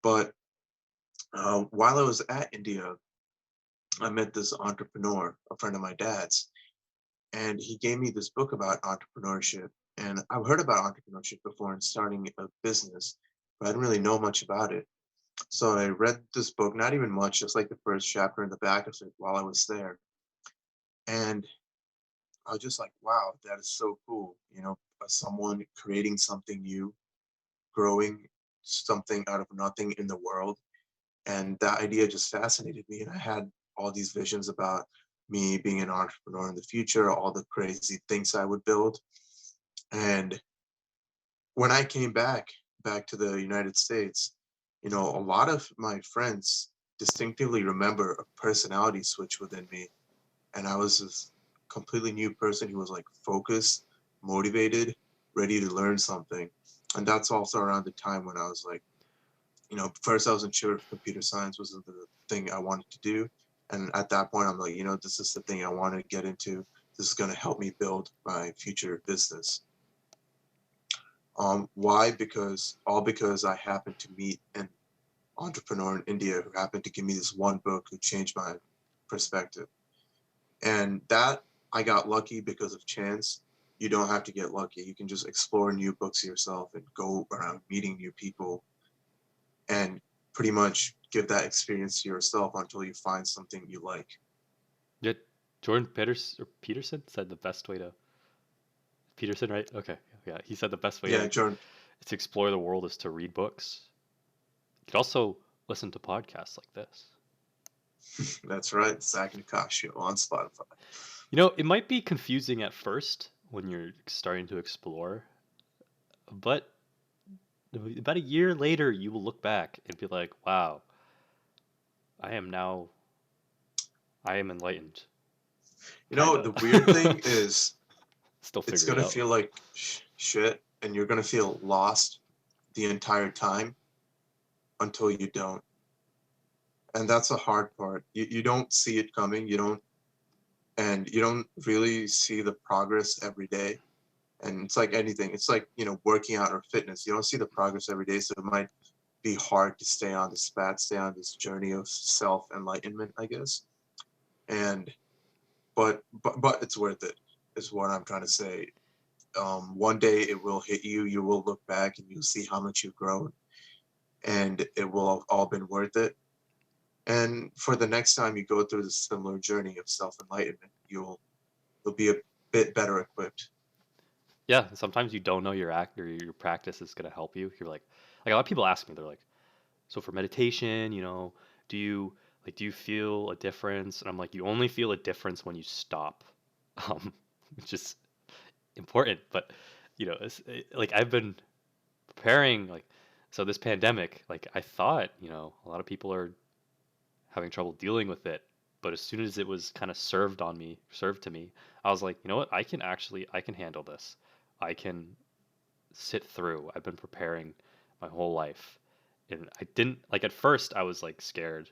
But while I was at India, I met this entrepreneur, a friend of my dad's, and he gave me this book about entrepreneurship. And I've heard about entrepreneurship before and starting a business, but I didn't really know much about it. So I read this book, not even much, just like the first chapter in the back of it while I was there. And I was just like, wow, that is so cool. Someone creating something new, growing something out of nothing in the world. And that idea just fascinated me. And I had all these visions about me being an entrepreneur in the future, all the crazy things I would build. And when I came back to the United States, a lot of my friends distinctively remember a personality switch within me. And I was this completely new person who was like focused, motivated, ready to learn something. And that's also around the time when I was like, first I wasn't sure if computer science was the thing I wanted to do. And at that point, I'm like, this is the thing I want to get into. This is going to help me build my future business. Why? Because I happened to meet an entrepreneur in India who happened to give me this one book who changed my perspective. And that I got lucky because of chance. You don't have to get lucky. You can just explore new books yourself and go around meeting new people and pretty much give that experience to yourself until you find something you like. Yeah, Jordan Peterson said the best way to Peterson, right? Okay, yeah, he said the best way Yeah, to Jordan, explore the world is to read books. You could also listen to podcasts like this. that's right. Zach and Akash show on Spotify. It might be confusing at first when you're starting to explore, but about a year later, you will look back and be like, wow, I am now, I am enlightened. The Kinda. weird thing is Still it's figuring going it to out. feel like shit and you're going to feel lost the entire time until you don't. And that's the hard part. You don't see it coming. You don't really see the progress every day. And it's like anything. It's like, working out or fitness. You don't see the progress every day. So it might be hard to stay on this journey of self enlightenment, I guess. And but it's worth it, is what I'm trying to say. One day it will hit you. You will look back and you'll see how much you've grown, and it will have all been worth it. And for the next time you go through the similar journey of self enlightenment, you'll be a bit better equipped. Yeah, sometimes you don't know your act or your practice is gonna help you. You're like a lot of people ask me, they're like, so for meditation, do you do you feel a difference? And I'm like, you only feel a difference when you stop. Um, just important. But like I've been preparing, like, so this pandemic, like I thought, a lot of people are having trouble dealing with it. But as soon as it was kind of served to me, I was like, you know what? I can handle this. I can sit through. I've been preparing my whole life. And I didn't, like, at first I was like scared.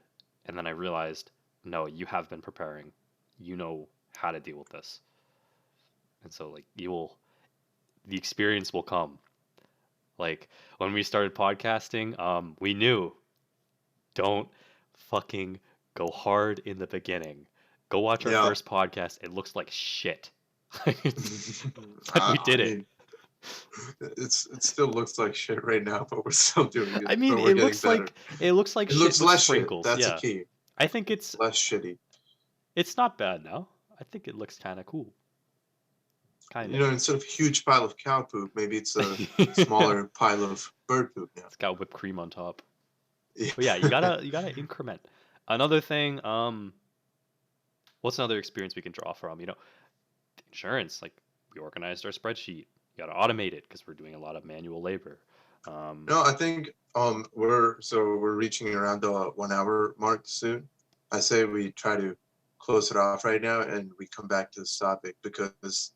And then I realized, no, you have been preparing. You know how to deal with this. And so, like, the experience will come. Like, when we started podcasting, we knew, don't fucking go hard in the beginning. Go watch our Yeah. first podcast. It looks like shit. But we I did it. mean, it still looks like shit right now, but we're still doing it. I mean, But we're getting better. it looks like It shit looks with less shit. sprinkles. That's a Yeah. key. I think it's Less shitty. not bad now. I think it looks kind of cool. Kind You of. know, instead of a huge pile of cow poop, maybe it's a smaller pile of bird poop now. It's got whipped cream on top. Yeah. But yeah, you gotta increment. Another thing, what's another experience we can draw from? Insurance. Like, we organized our spreadsheet. You gotta automate it because we're doing a lot of manual labor. No, I think we're reaching around the 1 hour mark soon. I say we try to close it off right now and we come back to this topic because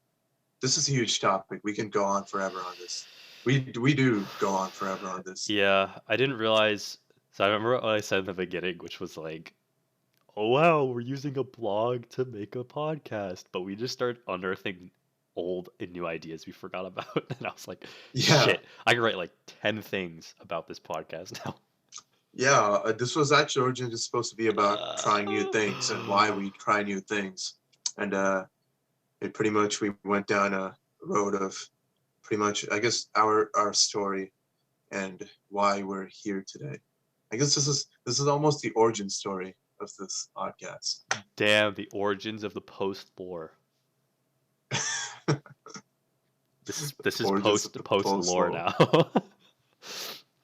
this is a huge topic. We can go on forever on this. We do go on forever on this. Yeah, I didn't realize. So I remember what I said in the beginning, which was like, "Oh wow, we're using a blog to make a podcast," but we just started unearthing old and new ideas we forgot about, and I was like, Yeah. "Shit, I can write like 10 things about this podcast now." Yeah, this was actually originally supposed to be about trying new things and why we try new things. And it pretty much, we went down a road of pretty much, I guess, our story and why we're here today. I guess this is almost the origin story of this podcast. Damn, the origins of the post-lore. This is Origins of post the lore post-lore. now.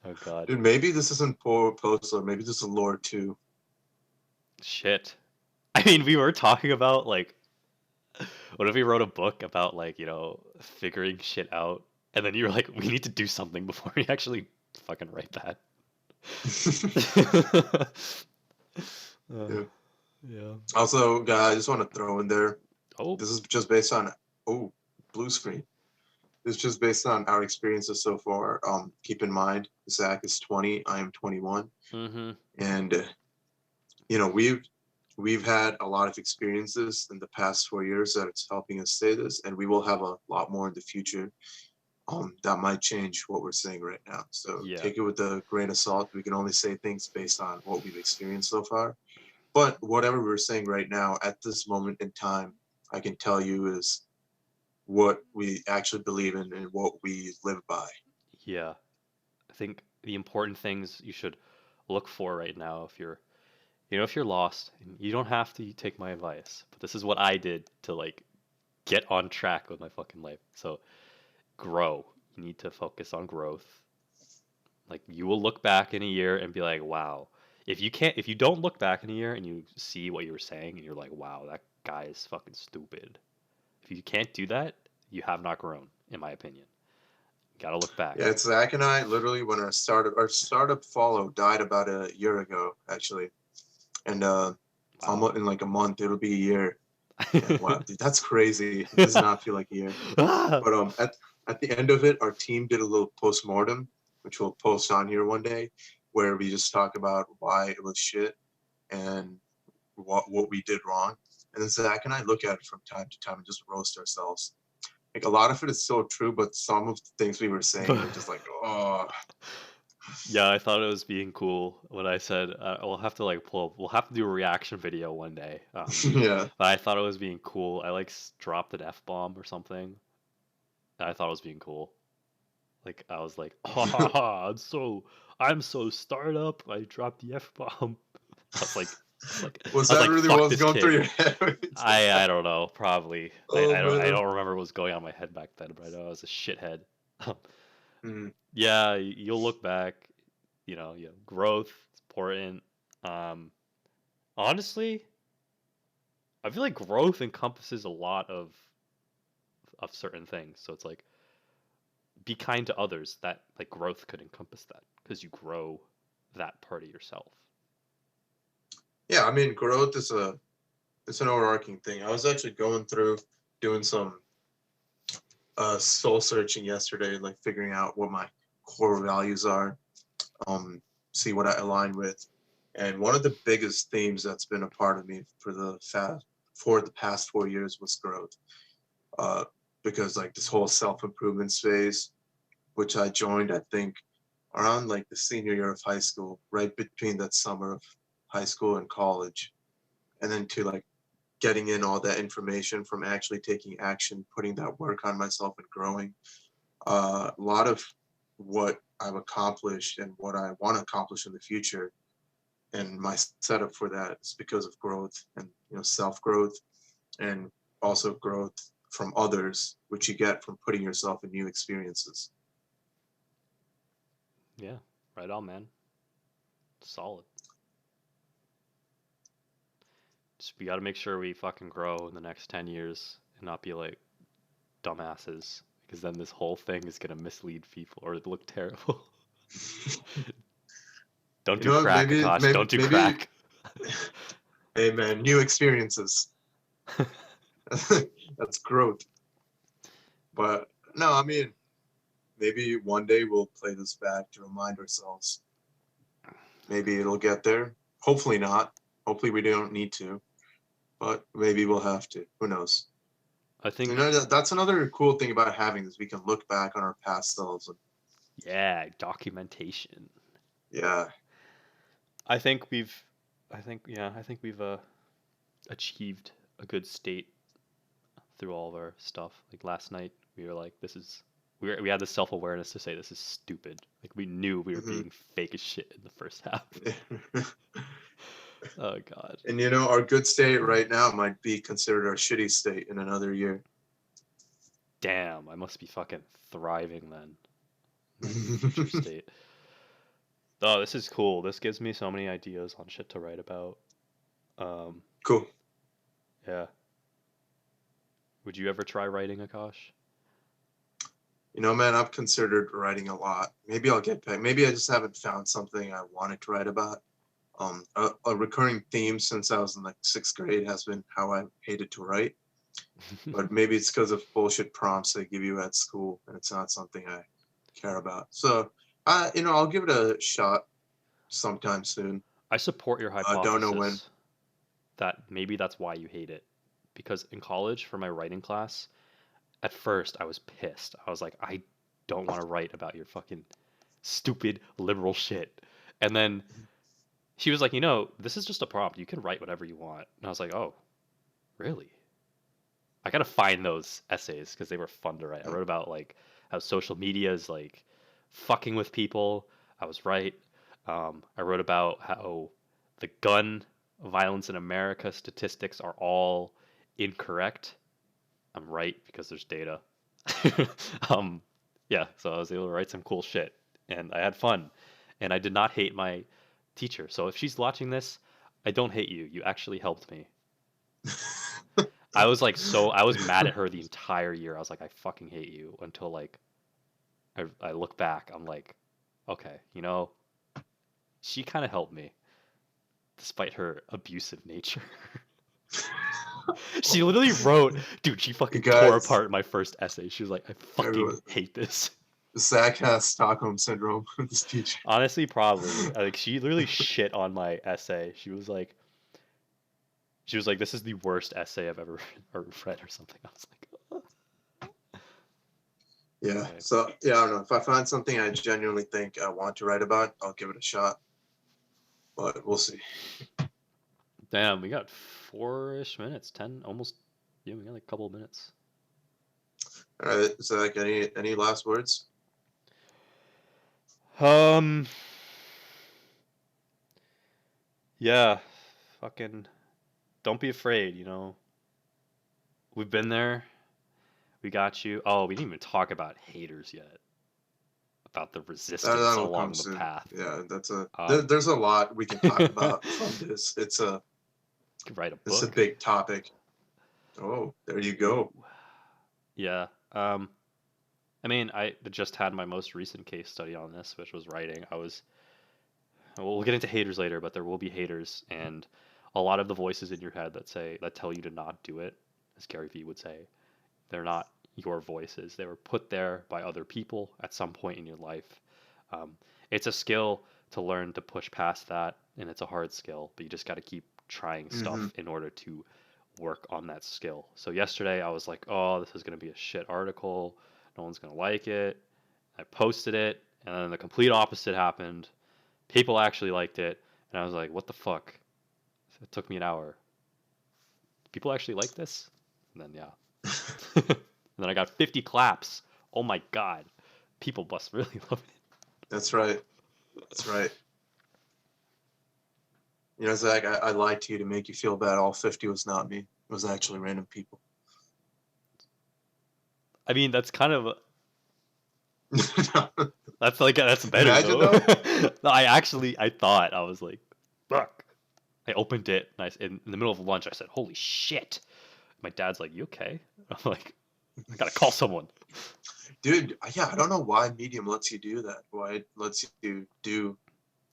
Oh god. Dude, maybe this isn't post lore. Maybe this is lore too. Shit. I mean, we were talking about, like, what if we wrote a book about, like, figuring shit out, and then you were like, we need to do something before we actually fucking write that. Yeah. Yeah. Also, guys, I just want to throw in there. Oh, This is just based on blue screen. This is just based on our experiences so far. Keep in mind, Zach is 20. I am 21, mm-hmm. and we've had a lot of experiences in the past 4 years that it's helping us say this, and we will have a lot more in the future. That might change what we're saying right now. So Yeah. take it with a grain of salt. We can only say things based on what we've experienced so far. But whatever we're saying right now, at this moment in time, I can tell you is what we actually believe in and what we live by. Yeah. I think the important things you should look for right now, if you're lost, and you don't have to take my advice, but this is what I did to, like, get on track with my fucking life. So, grow. You need to focus on growth. Like, you will look back in a year and be like, wow. If you don't look back in a year and you see what you were saying and you're like, wow, that guy is fucking stupid. If you can't do that, you have not grown, in my opinion. You gotta look back. Yeah, it's Zach and I literally when our startup follow died about a year ago, actually. And almost in like a month it'll be a year. And wow, dude, that's crazy. It does not feel like a year. Ah! But at the end of it, our team did a little postmortem, which we'll post on here one day, where we just talk about why it was shit and what we did wrong. And then Zach and I look at it from time to time and just roast ourselves. Like, a lot of it is so true, but some of the things we were saying are just like, oh. Yeah, I thought it was being cool when I said we'll have to we'll have to do a reaction video one day. Yeah. But I thought it was being cool. I like dropped an F-bomb or something. And I thought it was being cool. Like, I was like, ha ha ha, I'm so startup. I dropped the F-bomb. I was like, Was I was that like, really "Fuck what was this going kid." through your head? I don't know, probably. Oh, I man. don't remember what was going on in my head back then, but I know I was a shithead. Mm. Yeah, you'll look back, growth is important. Honestly, I feel like growth encompasses a lot of of certain things. So it's like be kind to others. That like growth could encompass that because you grow that part of yourself. Yeah, I mean, growth is it's an overarching thing. I was actually going through doing some soul searching yesterday, like figuring out what my core values are, see what I align with. And one of the biggest themes that's been a part of me for the past 4 years was growth. Because like this whole self-improvement phase, which I joined, I think, around like the senior year of high school, right between that summer of high school and college, and then to like getting in all that information from actually taking action, putting that work on myself and growing. A lot of what I've accomplished and what I want to accomplish in the future and my setup for that is because of growth and self-growth, and also growth from others, which you get from putting yourself in new experiences. Yeah, right on, man. Solid. Just we got to make sure we fucking grow in the next 10 years and not be like dumbasses because then this whole thing is gonna mislead people or look terrible. Don't do crack, Maybe Akash. Don't do maybe crack. hey man, new experiences. That's growth. But no, I mean, maybe one day we'll play this back to remind ourselves. Maybe it'll get there. Hopefully not. Hopefully we don't need to. But maybe we'll have to. Who knows? I think That's another cool thing about having this. We can look back on our past selves. And, yeah, documentation. yeah. I think we've achieved a good state through all of our stuff. Like last night, we were like, we had the self awareness to say this is stupid. Like we knew we were being fake as shit in the first half. Oh god. And our good state right now might be considered our shitty state in another year. Damn, I must be fucking thriving then. Future state. Oh, this is cool. This gives me so many ideas on shit to write about. Cool. Yeah. Would you ever try writing, Akash? Man, I've considered writing a lot. Maybe I'll get back. Maybe I just haven't found something I wanted to write about. A recurring theme since I was in like 6th grade has been how I hated to write. But maybe it's because of bullshit prompts they give you at school, and it's not something I care about. So, I'll give it a shot sometime soon. I support your hypothesis. Don't know when. That maybe that's why you hate it. Because in college, for my writing class, at first I was pissed. I was like, I don't want to write about your fucking stupid liberal shit. And then she was like, this is just a prompt. You can write whatever you want. And I was like, oh, really? I gotta find those essays because they were fun to write. I wrote about like how social media is like fucking with people. I was right. I wrote about how the gun violence in America statistics are all incorrect. I'm right because there's data. Yeah, so I was able to write some cool shit and I had fun. And I did not hate my teacher. So if she's watching this, I don't hate you. You actually helped me. I was mad at her the entire year. I was like, I fucking hate you until like I look back. I'm like, okay, she kind of helped me despite her abusive nature. She literally wrote, dude, she fucking tore apart my first essay. She was like, I fucking hate this. Zach has Stockholm syndrome with this teacher. Honestly, probably. Like she literally shit on my essay. She was like, this is the worst essay I've ever read or something. I was like, oh. Yeah. Anyway. So yeah, I don't know. If I find something I genuinely think I want to write about, I'll give it a shot. But we'll see. Damn, we got 4-ish minutes, 10, almost. Yeah, we got like a couple of minutes. All right, Zach, any last words? Yeah, fucking, don't be afraid. We've been there. We got you. Oh, we didn't even talk about haters yet. About the resistance along the path. Yeah, there's a lot we can talk about from this. It's a You could write a book. It's a big topic. Oh, there you go. Yeah. I mean, I just had my most recent case study on this, which was writing. We'll get into haters later, but there will be haters, and a lot of the voices in your head that tell you to not do it, as Gary Vee would say, they're not your voices. They were put there by other people at some point in your life. Um, it's a skill to learn to push past that, and it's a hard skill, but you just got to keep trying Mm-hmm. stuff in order to work on that skill. So yesterday I was like, oh, this is going to be a shit article. No one's going to like it. I posted it, and then the complete opposite happened. People actually liked it, and I was like, what the fuck? It took me an hour. People actually like this? And then, yeah. And then I got 50 claps. Oh my god. People must really love it. That's right. That's right. You know, Zach, I lied to you to make you feel bad. All 50 was not me. It was actually random people. I mean, that's kind of No. that's better Imagine though. though. No, I thought I was like, fuck. I opened it and in the middle of lunch I said, "Holy shit." My dad's like, "You okay?" I'm like, "I got to call someone." Dude, yeah, I don't know why Medium lets you do that. Why it lets you do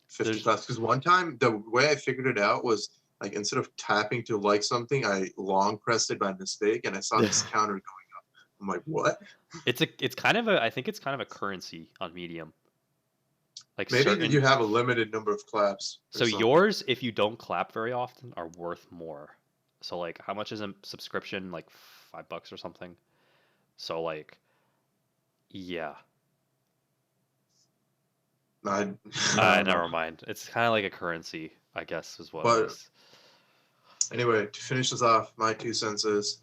50 There's claps. Because one time, the way I figured it out was like instead of tapping to like something, I long pressed it by mistake and I saw this counter going up. I'm like, what? it's kind of a I think it's kind of a currency on Medium. Like Maybe that you certain have a limited number of claps or So something. yours, if you don't clap very often, are worth more. So like, how much is a subscription? Like $5 or something. So like, yeah. I, I don't know. Never mind. It's kind of like a currency, I guess, is what it But is. anyway, to finish this off, my 2 cents is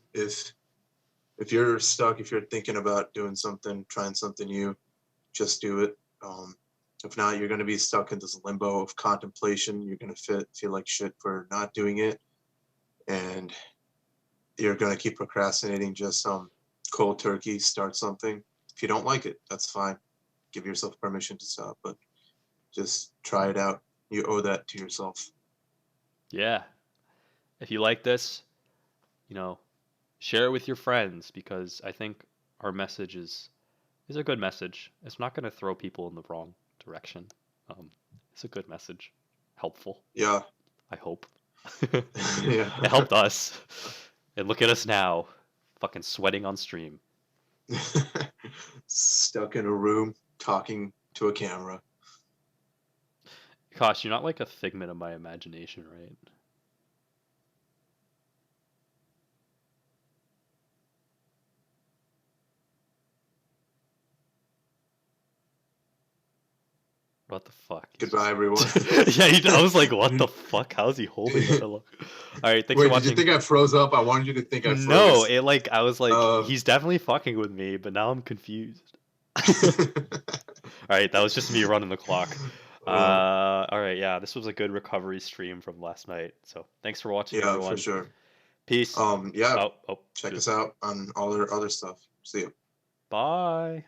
if you're stuck, if you're thinking about doing something, trying something new, just do it. If not, you're going to be stuck in this limbo of contemplation. You're going to feel like shit for not doing it, and you're going to keep procrastinating. Just cold turkey, start something. If you don't like it, that's fine. Give yourself permission to stop, but just try it out. You owe that to yourself. Yeah. If you like this, you know, share it with your friends because I think our message is a good message. It's not going to throw people in the wrong direction. It's a good message. Helpful, Yeah, I hope. yeah. It helped us. And look at us now, fucking sweating on stream. Stuck in a room talking to a camera. Gosh, you're not like a figment of my imagination, right? What the fuck? Goodbye, everyone. Yeah, I was like, what the fuck? How's he holding it along? All right, thanks for Wait, did you watching. think I froze up? I wanted you to think I No, froze. I was like, Uh, he's definitely fucking with me, but now I'm confused. All right, that was just me running the clock. uh, All right, yeah, this was a good recovery stream from last night. So thanks for watching, yeah, for everyone. sure. Peace. Yeah, Oh, check dude. us out on all our other stuff. See you. Bye.